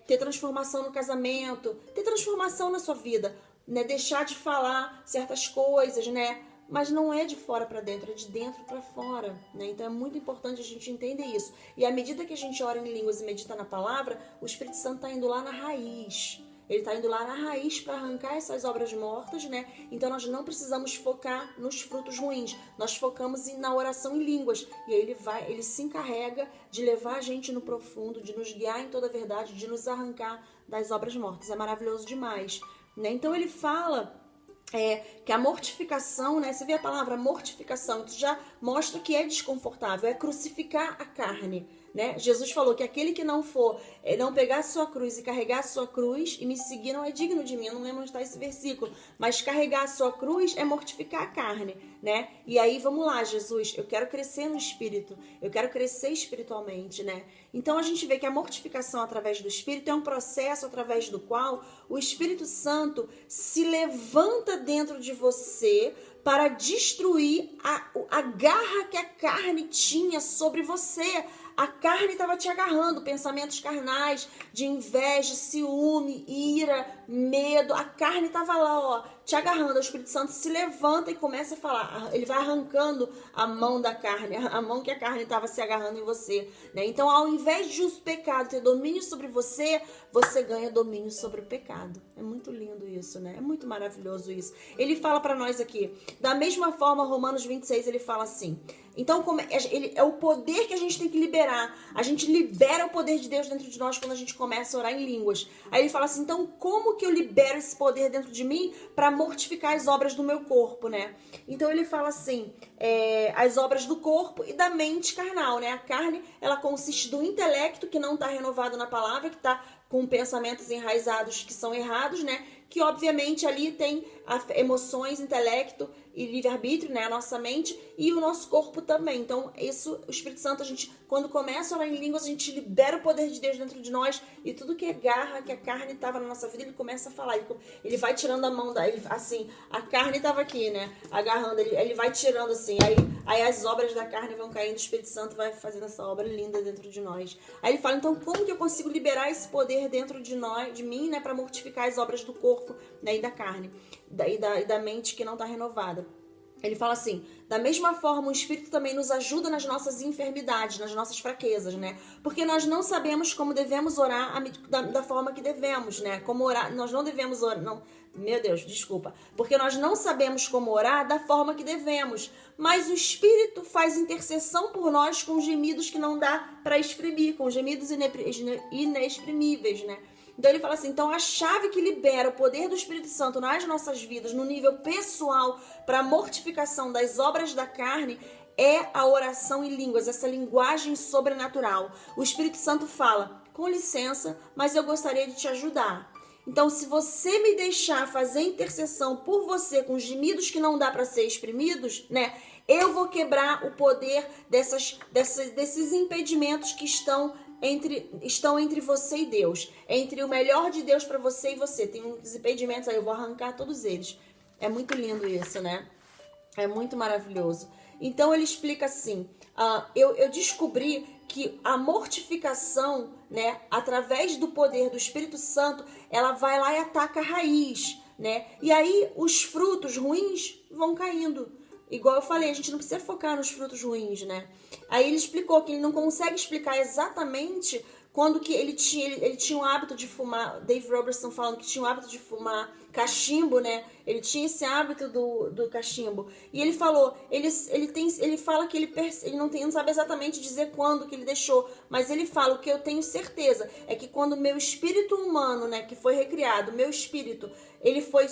Speaker 1: ter transformação no casamento, ter transformação na sua vida, né? Deixar de falar certas coisas, né? Mas não é de fora para dentro, é de dentro para fora, né? Então é muito importante a gente entender isso. E à medida que a gente ora em línguas e medita na palavra, o Espírito Santo está indo lá na raiz. Ele está indo lá na raiz para arrancar essas obras mortas, né? Então nós não precisamos focar nos frutos ruins. Nós focamos na oração em línguas. E aí ele se encarrega de levar a gente no profundo, de nos guiar em toda a verdade, de nos arrancar das obras mortas. É maravilhoso demais, né? Então ele fala que a mortificação, né? Você vê a palavra mortificação, isso já mostra que é desconfortável, é crucificar a carne, né? Jesus falou que aquele que não pegar a sua cruz e carregar a sua cruz e me seguir não é digno de mim. Eu não lembro onde está esse versículo, mas carregar a sua cruz é mortificar a carne, né? E aí vamos lá, Jesus, eu quero crescer no espírito, eu quero crescer espiritualmente, né? Então a gente vê que a mortificação através do espírito é um processo através do qual o Espírito Santo se levanta dentro de você para destruir a garra que a carne tinha sobre você. A carne estava te agarrando, pensamentos carnais de inveja, ciúme, ira, medo. A carne estava lá, te agarrando. O Espírito Santo se levanta e começa a falar. Ele vai arrancando a mão da carne, a mão que a carne estava se agarrando em você, né? Então, ao invés de o pecado ter domínio sobre você, você ganha domínio sobre o pecado. É muito lindo isso, né? É muito maravilhoso isso. Ele fala para nós aqui, da mesma forma, Romanos 26, ele fala assim. Então, é o poder que a gente tem que liberar. A gente libera o poder de Deus dentro de nós quando a gente começa a orar em línguas. Aí ele fala assim, então como que eu libero esse poder dentro de mim para mortificar as obras do meu corpo, né? Então ele fala assim, as obras do corpo e da mente carnal, né? A carne, ela consiste do intelecto que não está renovado na palavra, que está com pensamentos enraizados que são errados, né? Que obviamente ali tem emoções, intelecto e livre-arbítrio, né? A nossa mente e o nosso corpo também. Então, isso, o Espírito Santo, a gente, quando começa a orar em línguas, a gente libera o poder de Deus dentro de nós e tudo que é garra, que a carne estava na nossa vida, ele começa a falar. Ele vai tirando a mão daí, assim, a carne estava aqui, né? Agarrando, ele vai tirando assim, aí as obras da carne vão caindo, o Espírito Santo vai fazendo essa obra linda dentro de nós. Aí ele fala, então, como que eu consigo liberar esse poder dentro de nós, de mim, né? Para mortificar as obras do corpo, né? E da carne, e da mente que não está renovada. Ele fala assim, da mesma forma o Espírito também nos ajuda nas nossas enfermidades, nas nossas fraquezas, né? Porque nós não sabemos como devemos orar da forma que devemos, né? Como orar, nós não devemos orar, não, meu Deus, desculpa. Porque nós não sabemos como orar da forma que devemos, mas o Espírito faz intercessão por nós com gemidos que não dá para exprimir, com gemidos inexprimíveis, né? Então ele fala assim, então a chave que libera o poder do Espírito Santo nas nossas vidas, no nível pessoal, para a mortificação das obras da carne, é a oração em línguas, essa linguagem sobrenatural. O Espírito Santo fala, com licença, mas eu gostaria de te ajudar. Então, se você me deixar fazer intercessão por você com gemidos que não dá para ser exprimidos, né? Eu vou quebrar o poder desses impedimentos que estão entre você e Deus, entre o melhor de Deus para você e você. Tem uns impedimentos aí, eu vou arrancar todos eles. É muito lindo isso, né? É muito maravilhoso. Então ele explica assim, eu descobri que a mortificação, né, através do poder do Espírito Santo, ela vai lá e ataca a raiz, né? E aí os frutos ruins vão caindo. Igual eu falei, a gente não precisa focar nos frutos ruins, né? Aí ele explicou que ele não consegue explicar exatamente quando que ele tinha o hábito de fumar, Dave Robertson falando que tinha o hábito de fumar cachimbo, né? Ele tinha esse hábito do cachimbo. E ele falou, ele fala que ele não sabe exatamente dizer quando que ele deixou, mas ele fala, o que eu tenho certeza é que quando o meu espírito humano, né, que foi recriado, meu espírito, ele foi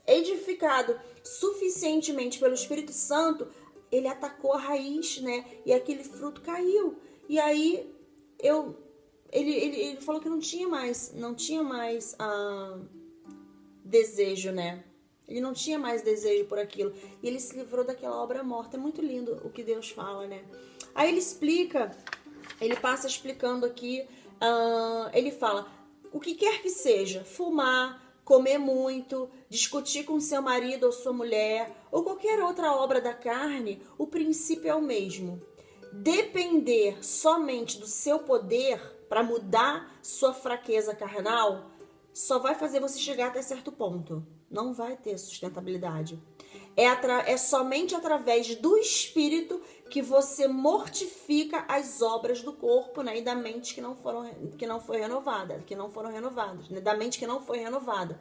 Speaker 1: edificado suficientemente pelo Espírito Santo, ele atacou a raiz, né? E aquele fruto caiu. E aí ele falou que não tinha mais desejo, né? Ele não tinha mais desejo por aquilo. E ele se livrou daquela obra morta. É muito lindo o que Deus fala, né? Aí ele passa explicando aqui, ele fala, o que quer que seja, fumar, comer muito, discutir com seu marido ou sua mulher, ou qualquer outra obra da carne, o princípio é o mesmo. Depender somente do seu poder para mudar sua fraqueza carnal só vai fazer você chegar até certo ponto. Não vai ter sustentabilidade. É somente através do Espírito que você mortifica as obras do corpo, né, e da mente que não foram renovadas, né, da mente que não foi renovada.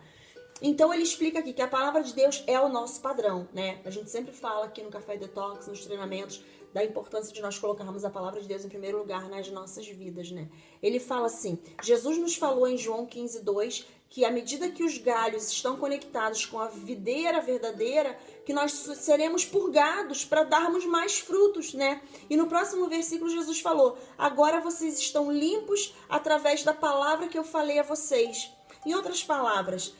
Speaker 1: Então ele explica aqui que a palavra de Deus é o nosso padrão, né? A gente sempre fala aqui no Café Detox, nos treinamentos, da importância de nós colocarmos a palavra de Deus em primeiro lugar nas nossas vidas, né? Ele fala assim, Jesus nos falou em João 15:2, que à medida que os galhos estão conectados com a videira verdadeira, que nós seremos purgados para darmos mais frutos, né? E no próximo versículo Jesus falou, agora vocês estão limpos através da palavra que eu falei a vocês. Em outras palavras,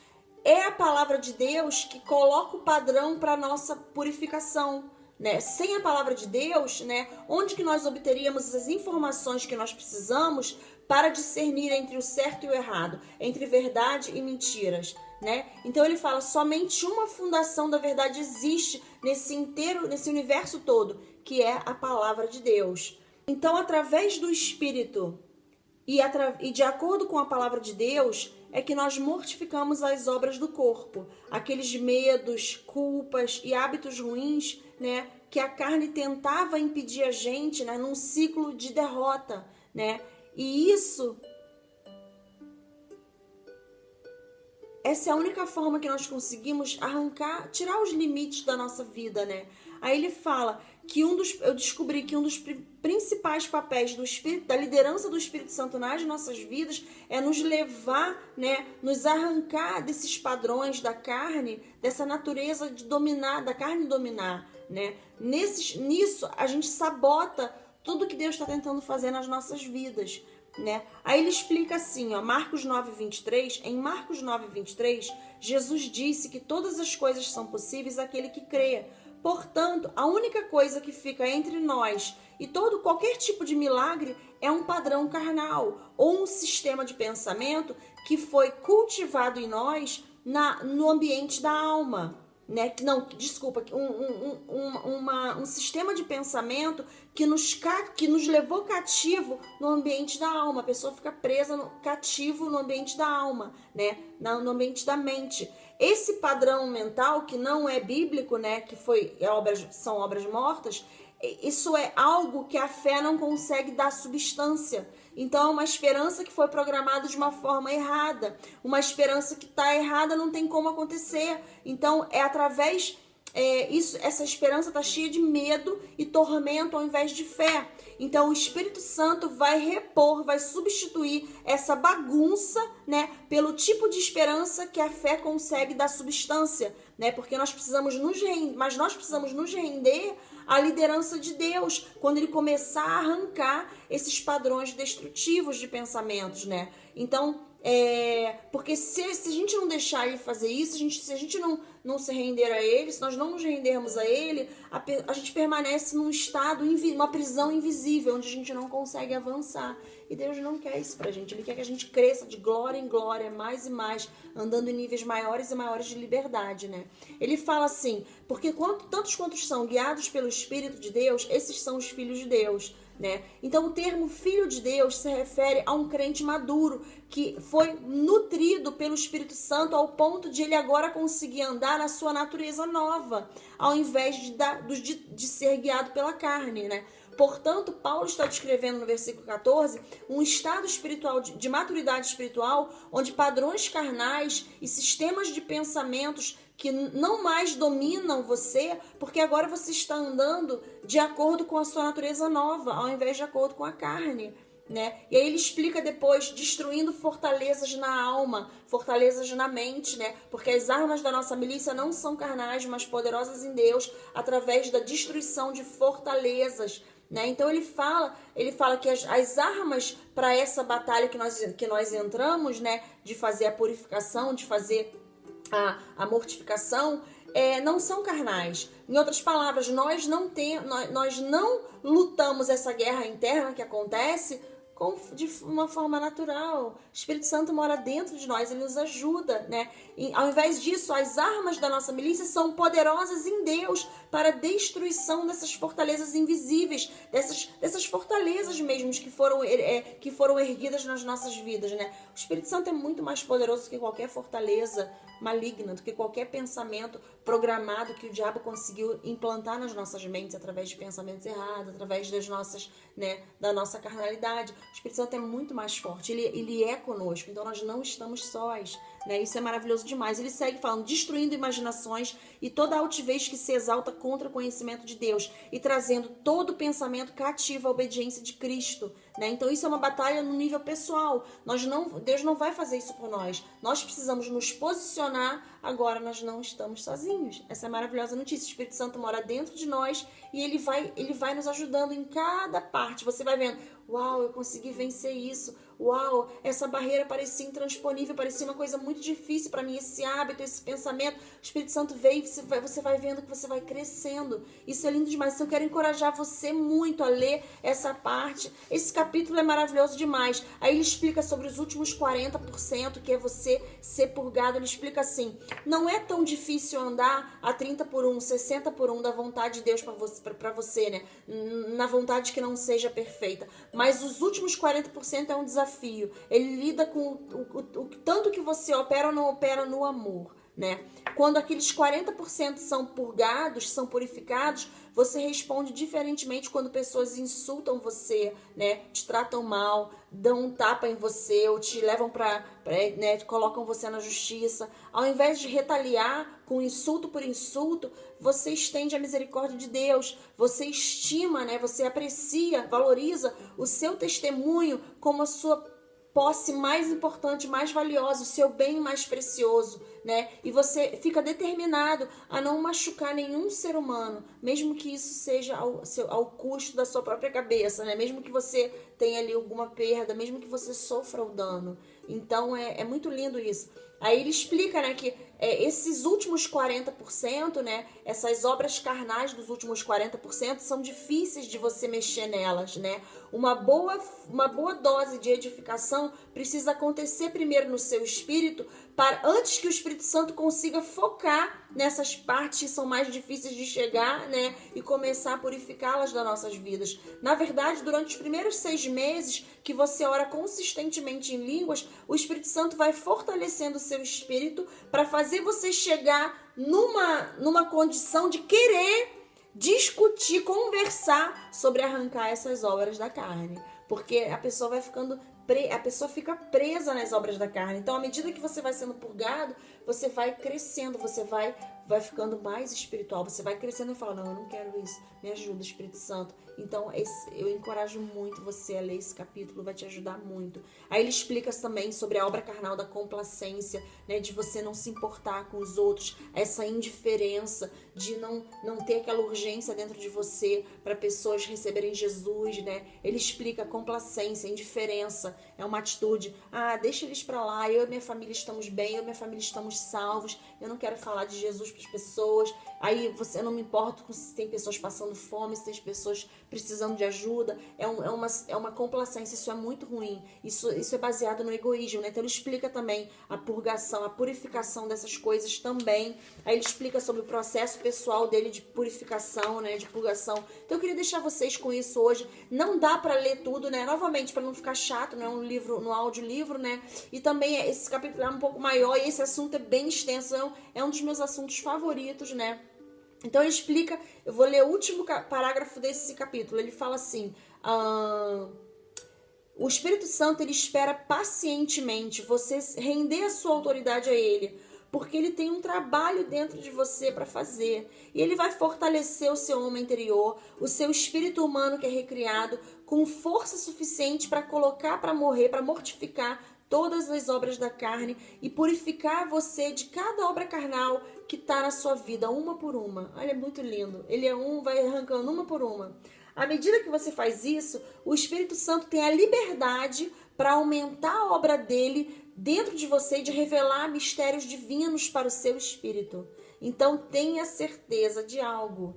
Speaker 1: é a palavra de Deus que coloca o padrão para a nossa purificação, né? Sem a palavra de Deus, né? Onde que nós obteríamos as informações que nós precisamos para discernir entre o certo e o errado, entre verdade e mentiras, né? Então ele fala, somente uma fundação da verdade existe nesse universo todo, que é a palavra de Deus. Então, através do Espírito, E de acordo com a palavra de Deus, é que nós mortificamos as obras do corpo, aqueles medos, culpas e hábitos ruins, né, que a carne tentava impedir a gente, né, num ciclo de derrota, né? E essa é a única forma que nós conseguimos arrancar, tirar os limites da nossa vida, né? Aí ele fala que eu descobri que um dos principais papéis do Espírito, da liderança do Espírito Santo nas nossas vidas é nos levar, né, nos arrancar desses padrões da carne, dessa natureza de dominar, da carne dominar, né? Nisso a gente sabota tudo que Deus está tentando fazer nas nossas vidas, né? Aí ele explica assim, ó, Marcos 9:23, em Marcos 9:23, Jesus disse que todas as coisas são possíveis àquele que crê. Portanto, a única coisa que fica entre nós e qualquer tipo de milagre é um padrão carnal ou um sistema de pensamento que foi cultivado em nós no ambiente da alma, né? Não, desculpa, um sistema de pensamento que nos levou cativo no ambiente da alma. A pessoa fica presa, cativo no ambiente da alma, né? No ambiente da mente. Esse padrão mental, que não é bíblico, né? Que são obras mortas, isso é algo que a fé não consegue dar substância. Então é uma esperança que foi programada de uma forma errada. Uma esperança que está errada não tem como acontecer. Então é através... essa esperança está cheia de medo e tormento ao invés de fé. Então o Espírito Santo vai repor, vai substituir essa bagunça, né, pelo tipo de esperança que a fé consegue dar substância, né? Porque nós precisamos nos render à liderança de Deus quando ele começar a arrancar esses padrões destrutivos de pensamentos, né? Então, porque se a gente não deixar ele fazer isso, se a gente não se render a ele, se nós não nos rendermos a ele, a gente permanece num estado, uma prisão invisível, onde a gente não consegue avançar. E Deus não quer isso pra gente. Ele quer que a gente cresça de glória em glória, mais e mais, andando em níveis maiores e maiores de liberdade, né? Ele fala assim, porque tantos quantos são guiados pelo Espírito de Deus, esses são os filhos de Deus, né? Então o termo filho de Deus se refere a um crente maduro que foi nutrido pelo Espírito Santo ao ponto de ele agora conseguir andar na sua natureza nova, ao invés de ser guiado pela carne, né? Portanto, Paulo está descrevendo no versículo 14 um estado espiritual de maturidade espiritual, onde padrões carnais e sistemas de pensamentos que não mais dominam você, porque agora você está andando de acordo com a sua natureza nova, ao invés de acordo com a carne, né? E aí ele explica depois, destruindo fortalezas na alma, fortalezas na mente, né? Porque as armas da nossa milícia não são carnais, mas poderosas em Deus, através da destruição de fortalezas, né? Então ele fala que as armas para essa batalha que nós entramos, né? De fazer a purificação, de fazer a mortificação, não são carnais. Em outras palavras, nós não lutamos essa guerra interna que acontece de uma forma natural. O Espírito Santo mora dentro de nós, ele nos ajuda, né? E, ao invés disso, as armas da nossa milícia são poderosas em Deus para a destruição dessas fortalezas invisíveis, dessas fortalezas mesmo que foram erguidas nas nossas vidas, né? O Espírito Santo é muito mais poderoso que qualquer fortaleza maligna, do que qualquer pensamento programado que o diabo conseguiu implantar nas nossas mentes através de pensamentos errados, através da nossa carnalidade. O Espírito Santo é muito mais forte, ele é conosco, então nós não estamos sós, né? Isso é maravilhoso demais. Ele segue falando, destruindo imaginações e toda altivez que se exalta contra o conhecimento de Deus e trazendo todo pensamento cativo à obediência de Cristo, né? Então isso é uma batalha no nível pessoal. Deus não vai fazer isso por nós. Nós precisamos nos posicionar. Agora nós não estamos sozinhos. Essa é a maravilhosa notícia. O Espírito Santo mora dentro de nós e ele vai nos ajudando em cada parte. Você vai vendo, uau, eu consegui vencer isso. Uau, essa barreira parecia intransponível, parecia uma coisa muito difícil para mim, esse hábito, esse pensamento. O Espírito Santo veio e você vai vendo que você vai crescendo. Isso é lindo demais. Então, eu quero encorajar você muito a ler essa parte. Esse capítulo é maravilhoso demais. Aí ele explica sobre os últimos 40%, que é você ser purgado. Ele explica assim, não é tão difícil andar a 30/1, 60/1 da vontade de Deus para você, né? Na vontade que não seja perfeita. Mas os últimos 40% é um desafio desafio. Ele lida com o tanto que você opera ou não opera no amor, né? Quando aqueles 40% são purgados, são purificados, você responde diferentemente quando pessoas insultam você, né? Te tratam mal, dão um tapa em você ou te levam né? Colocam você na justiça. Ao invés de retaliar com insulto por insulto, você estende a misericórdia de Deus. Você estima, né? Você aprecia, valoriza o seu testemunho como a sua posse mais importante, mais valiosa, o seu bem mais precioso, né? E você fica determinado a não machucar nenhum ser humano, mesmo que isso seja ao custo da sua própria cabeça, né? Mesmo que você tenha ali alguma perda, mesmo que você sofra o dano. Então é muito lindo isso. Aí ele explica, né, que esses últimos 40%, né, essas obras carnais dos últimos 40% são difíceis de você mexer nelas, né? Uma boa dose de edificação precisa acontecer primeiro no seu espírito, antes que o Espírito Santo consiga focar nessas partes que são mais difíceis de chegar, né, e começar a purificá-las das nossas vidas. Na verdade, durante os primeiros 6 meses que você ora consistentemente em línguas, o Espírito Santo vai fortalecendo o seu espírito para fazer você chegar numa condição de querer discutir, conversar sobre arrancar essas obras da carne. Porque a pessoa vai ficando a pessoa fica presa nas obras da carne. Então, à medida que você vai sendo purgado, você vai crescendo, você vai ficando mais espiritual, você vai crescendo e fala, não, eu não quero isso, me ajuda, Espírito Santo. Então, eu encorajo muito você a ler esse capítulo, vai te ajudar muito. Aí ele explica também sobre a obra carnal da complacência, né, de você não se importar com os outros, essa indiferença, de não ter aquela urgência dentro de você para pessoas receberem Jesus, né? Ele explica a complacência, a indiferença, é uma atitude, deixa eles para lá, eu e minha família estamos bem, eu e minha família estamos salvos, eu não quero falar de Jesus para as pessoas, aí você não me importa se tem pessoas passando fome, se tem pessoas precisando de ajuda, é uma complacência, isso é muito ruim, isso é baseado no egoísmo, né? Então ele explica também a purgação, a purificação dessas coisas também, aí ele explica sobre o processo pessoal dele de purificação, né, de purgação. Então eu queria deixar vocês com isso hoje, não dá para ler tudo, né, novamente para não ficar chato, né, um livro, no audiolivro, né, e também esse capítulo é um pouco maior e esse assunto é bem extenso, é um dos meus assuntos favoritos, né. Então ele explica, eu vou ler o último parágrafo desse capítulo, ele fala assim, o Espírito Santo ele espera pacientemente você render a sua autoridade a ele, porque ele tem um trabalho dentro de você para fazer. E ele vai fortalecer o seu homem interior, o seu espírito humano que é recriado, com força suficiente para colocar para morrer, para mortificar todas as obras da carne e purificar você de cada obra carnal que está na sua vida, uma por uma. Olha, é muito lindo. Ele vai arrancando uma por uma. À medida que você faz isso, o Espírito Santo tem a liberdade para aumentar a obra dele dentro de você e de revelar mistérios divinos para o seu espírito. Então tenha certeza de algo.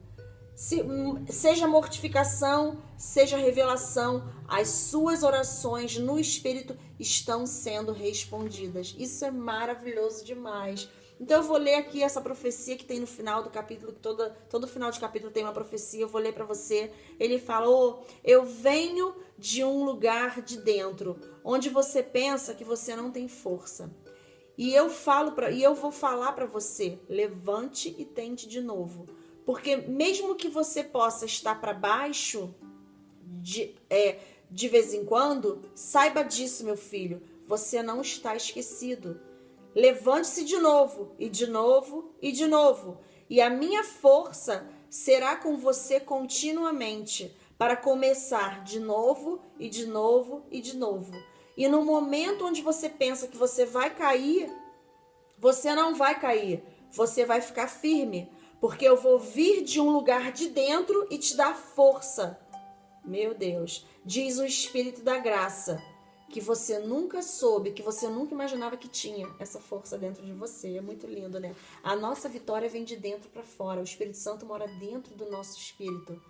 Speaker 1: Seja mortificação, seja revelação, as suas orações no espírito estão sendo respondidas. Isso é maravilhoso demais. Então eu vou ler aqui essa profecia que tem no final do capítulo, que todo final de capítulo tem uma profecia, eu vou ler para você. Ele fala, eu venho de um lugar de dentro, onde você pensa que você não tem força. E eu vou falar para você, levante e tente de novo. Porque mesmo que você possa estar para baixo de vez em quando, saiba disso, meu filho, você não está esquecido. Levante-se de novo, e de novo, e de novo. E a minha força será com você continuamente, para começar de novo, e de novo, e de novo. E no momento onde você pensa que você vai cair, você não vai cair. Você vai ficar firme, porque eu vou vir de um lugar de dentro e te dar força. Meu Deus, diz o Espírito da Graça, que você nunca soube, que você nunca imaginava que tinha essa força dentro de você. É muito lindo, né? A nossa vitória vem de dentro para fora. O Espírito Santo mora dentro do nosso espírito.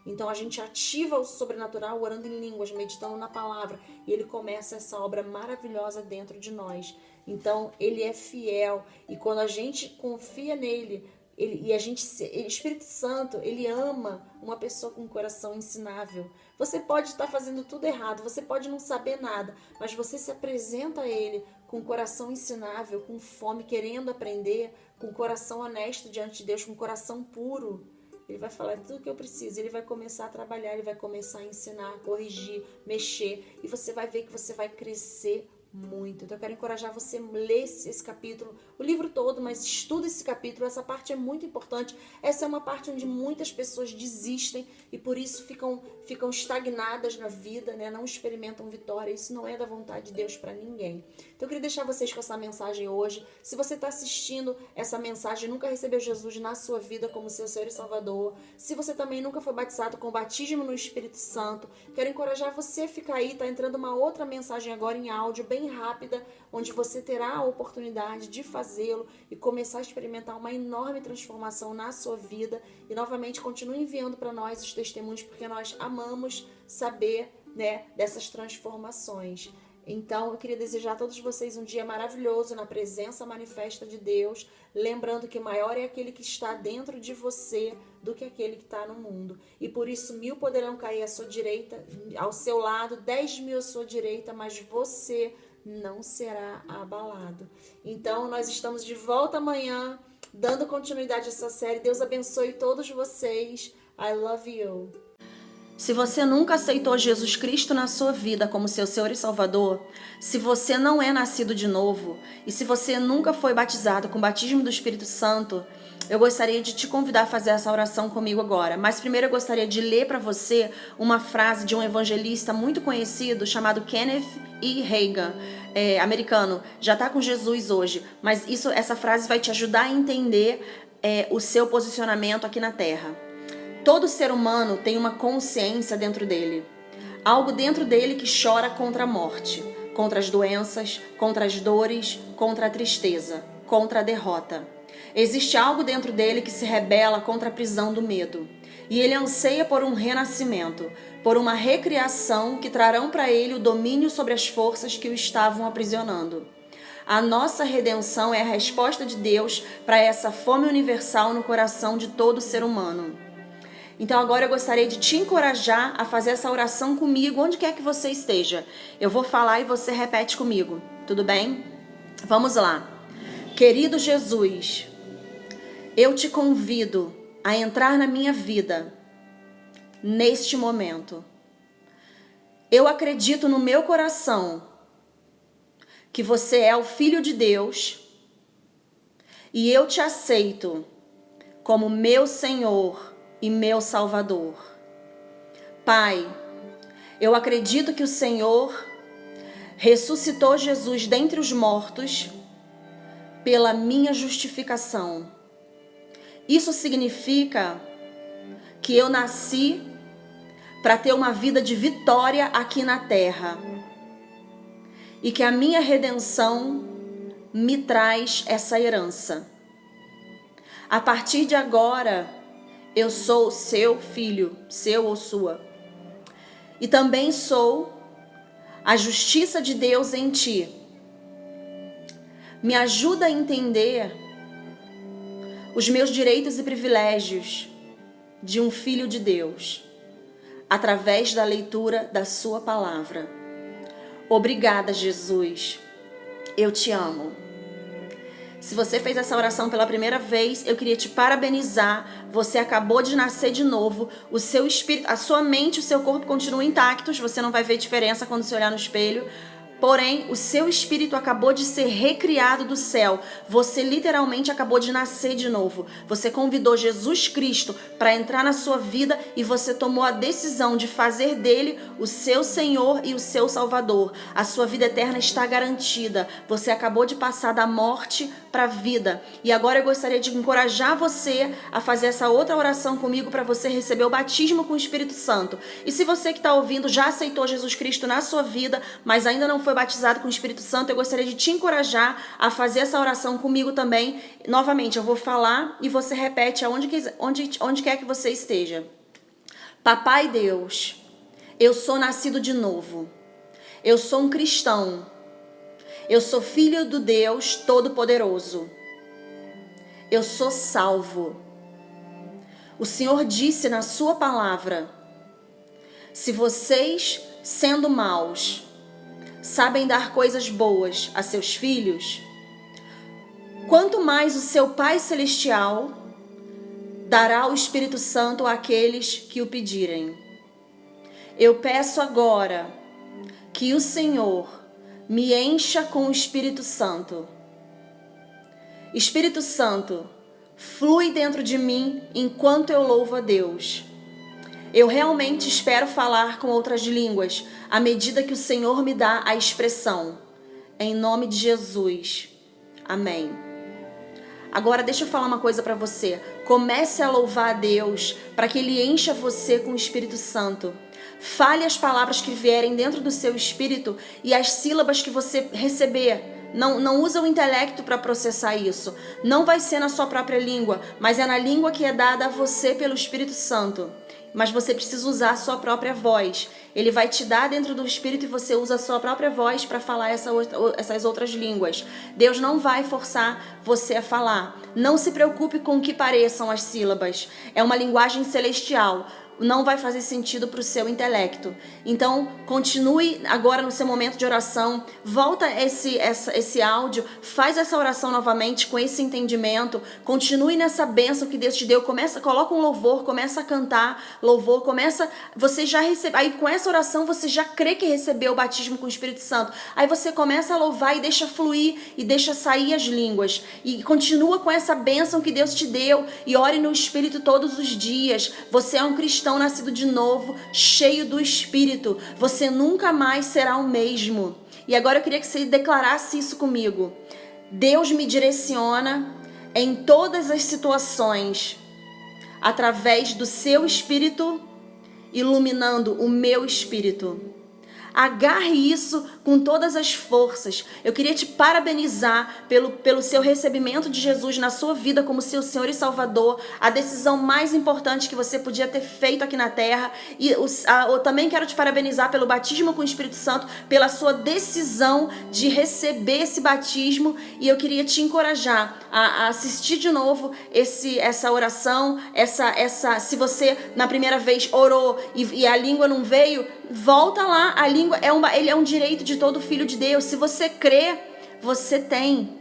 Speaker 1: Então a gente ativa o sobrenatural orando em línguas, meditando na palavra, e ele começa essa obra maravilhosa dentro de nós. Então ele é fiel, e quando a gente confia nele O Espírito Santo, ele ama uma pessoa com um coração ensinável. Você pode estar fazendo tudo errado, você pode não saber nada, mas você se apresenta a ele com um coração ensinável, com fome, querendo aprender, com um coração honesto diante de Deus, com um coração puro. Ele vai falar tudo o que eu preciso, ele vai começar a trabalhar, ele vai começar a ensinar, corrigir, mexer, e você vai ver que você vai crescer muito. Então eu quero encorajar você a ler esse capítulo, o livro todo, mas estuda esse capítulo, essa parte é muito importante. Essa é uma parte onde muitas pessoas desistem e por isso ficam estagnadas na vida, né? Não experimentam vitória. Isso não é da vontade de Deus para ninguém. Então eu queria deixar vocês com essa mensagem hoje. Se você está assistindo essa mensagem e nunca recebeu Jesus na sua vida como seu Senhor e Salvador, se você também nunca foi batizado com o batismo no Espírito Santo, quero encorajar você a ficar aí. Tá entrando uma outra mensagem agora em áudio, bem rápida, onde você terá a oportunidade de fazê-lo e começar a experimentar uma enorme transformação na sua vida. E novamente continue enviando para nós os testemunhos, porque nós amamos saber, né, dessas transformações. Então eu queria desejar a todos vocês um dia maravilhoso na presença manifesta de Deus, lembrando que maior é aquele que está dentro de você do que aquele que está no mundo. E por isso 1000 poderão cair à sua direita, ao seu lado, 10.000 à sua direita, mas você não será abalado. Então nós estamos de volta amanhã, dando continuidade a essa série. Deus abençoe todos vocês. I love you. Se você nunca aceitou Jesus Cristo na sua vida como seu Senhor e Salvador, se você não é nascido de novo e se você nunca foi batizado com o batismo do Espírito Santo, eu gostaria de te convidar a fazer essa oração comigo agora. Mas primeiro eu gostaria de ler para você uma frase de um evangelista muito conhecido chamado Kenneth E. Hagin, americano. Já está com Jesus hoje, mas essa frase vai te ajudar a entender o seu posicionamento aqui na Terra. Todo ser humano tem uma consciência dentro dele. Algo dentro dele que chora contra a morte, contra as doenças, contra as dores, contra a tristeza, contra a derrota. Existe algo dentro dele que se rebela contra a prisão do medo. E ele anseia por um renascimento, por uma recriação que trarão para ele o domínio sobre as forças que o estavam aprisionando. A nossa redenção é a resposta de Deus para essa fome universal no coração de todo ser humano. Então agora eu gostaria de te encorajar a fazer essa oração comigo, onde quer que você esteja. Eu vou falar e você repete comigo, tudo bem? Vamos lá. Querido Jesus, eu te convido a entrar na minha vida neste momento. Eu acredito no meu coração que você é o Filho de Deus e eu te aceito como meu Senhor e meu Salvador. Pai, eu acredito que o Senhor ressuscitou Jesus dentre os mortos pela minha justificação. Isso significa que eu nasci para ter uma vida de vitória aqui na terra e que a minha redenção me traz essa herança. A partir de agora, eu sou seu filho, seu ou sua. E também sou a justiça de Deus em ti. Me ajuda a entender os meus direitos e privilégios de um filho de Deus, através da leitura da sua palavra. Obrigada, Jesus. Eu te amo. Se você fez essa oração pela primeira vez, eu queria te parabenizar. Você acabou de nascer de novo. O seu espírito, a sua mente e o seu corpo continuam intactos. Você não vai ver diferença quando você olhar no espelho. Porém, o seu espírito acabou de ser recriado do céu. Você literalmente acabou de nascer de novo. Você convidou Jesus Cristo para entrar na sua vida e você tomou a decisão de fazer dele o seu Senhor e o seu Salvador. A sua vida eterna está garantida. Você acabou de passar da morte para a vida. E agora eu gostaria de encorajar você a fazer essa outra oração comigo para você receber o batismo com o Espírito Santo. E se você que está ouvindo já aceitou Jesus Cristo na sua vida, mas ainda não foi batizado com o Espírito Santo, eu gostaria de te encorajar a fazer essa oração comigo também. Novamente, eu vou falar e você repete onde quer que você esteja. Papai Deus, eu sou nascido de novo. Eu sou um cristão. Eu sou filho do Deus Todo-Poderoso. eu sou salvo. O Senhor disse na sua palavra: se vocês, sendo maus, sabem dar coisas boas a seus filhos, quanto mais o seu Pai Celestial dará o Espírito Santo àqueles que o pedirem. Eu peço agora que o Senhor me encha com o Espírito Santo. Espírito Santo, flui dentro de mim enquanto eu louvo a Deus. Eu realmente espero falar com outras línguas à medida que o Senhor me dá a expressão. Em nome de Jesus. Amém. Agora deixa eu falar uma coisa para você. Comece a louvar a Deus para que Ele encha você com o Espírito Santo. Fale as palavras que vierem dentro do seu espírito e as sílabas que você receber. Não usa o intelecto para processar isso. Não vai ser na sua própria língua, mas é na língua que é dada a você pelo Espírito Santo. Mas você precisa usar a sua própria voz. Ele vai te dar dentro do Espírito e você usa a sua própria voz para falar essas outras línguas. Deus não vai forçar você a falar. Não se preocupe com o que pareçam as sílabas. É uma linguagem celestial. Não vai fazer sentido para o seu intelecto. Então, continue agora no seu momento de oração. Volta esse áudio, faz essa oração novamente com esse entendimento. Continue nessa bênção que Deus te deu. Coloca um louvor, começa a cantar louvor, você já recebe. Aí com essa oração você já crê que recebeu o batismo com o Espírito Santo. Aí você começa a louvar e deixa fluir e deixa sair as línguas. E continua com essa bênção que Deus te deu e ore no Espírito todos os dias. Você é um cristão nascido de novo, cheio do Espírito. Você nunca mais será o mesmo. E agora eu queria que você declarasse isso comigo. Deus me direciona em todas as situações através do seu Espírito, iluminando o meu espírito. Agarre isso com todas as forças. Eu queria te parabenizar pelo seu recebimento de Jesus na sua vida como seu Senhor e Salvador. A decisão mais importante que você podia ter feito aqui na terra. E eu também quero te parabenizar pelo batismo com o Espírito Santo, pela sua decisão de receber esse batismo. E eu queria te encorajar a assistir de novo essa oração. Se você na primeira vez orou e a língua não veio, volta lá. A língua ele é um direito de todo filho de Deus. Se você crê, você tem.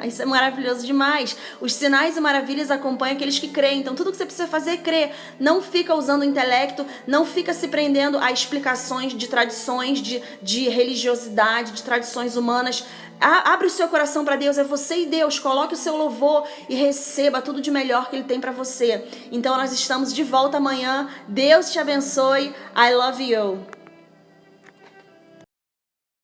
Speaker 1: Isso é maravilhoso demais. Os sinais e maravilhas acompanham aqueles que creem. Então tudo que você precisa fazer é crer. Não fica usando o intelecto, não fica se prendendo a explicações de tradições de religiosidade, de tradições humanas. Abre o seu coração para Deus, é você e Deus. Coloque o seu louvor e receba tudo de melhor que Ele tem para você. Então nós estamos de volta amanhã. Deus te abençoe. I love you.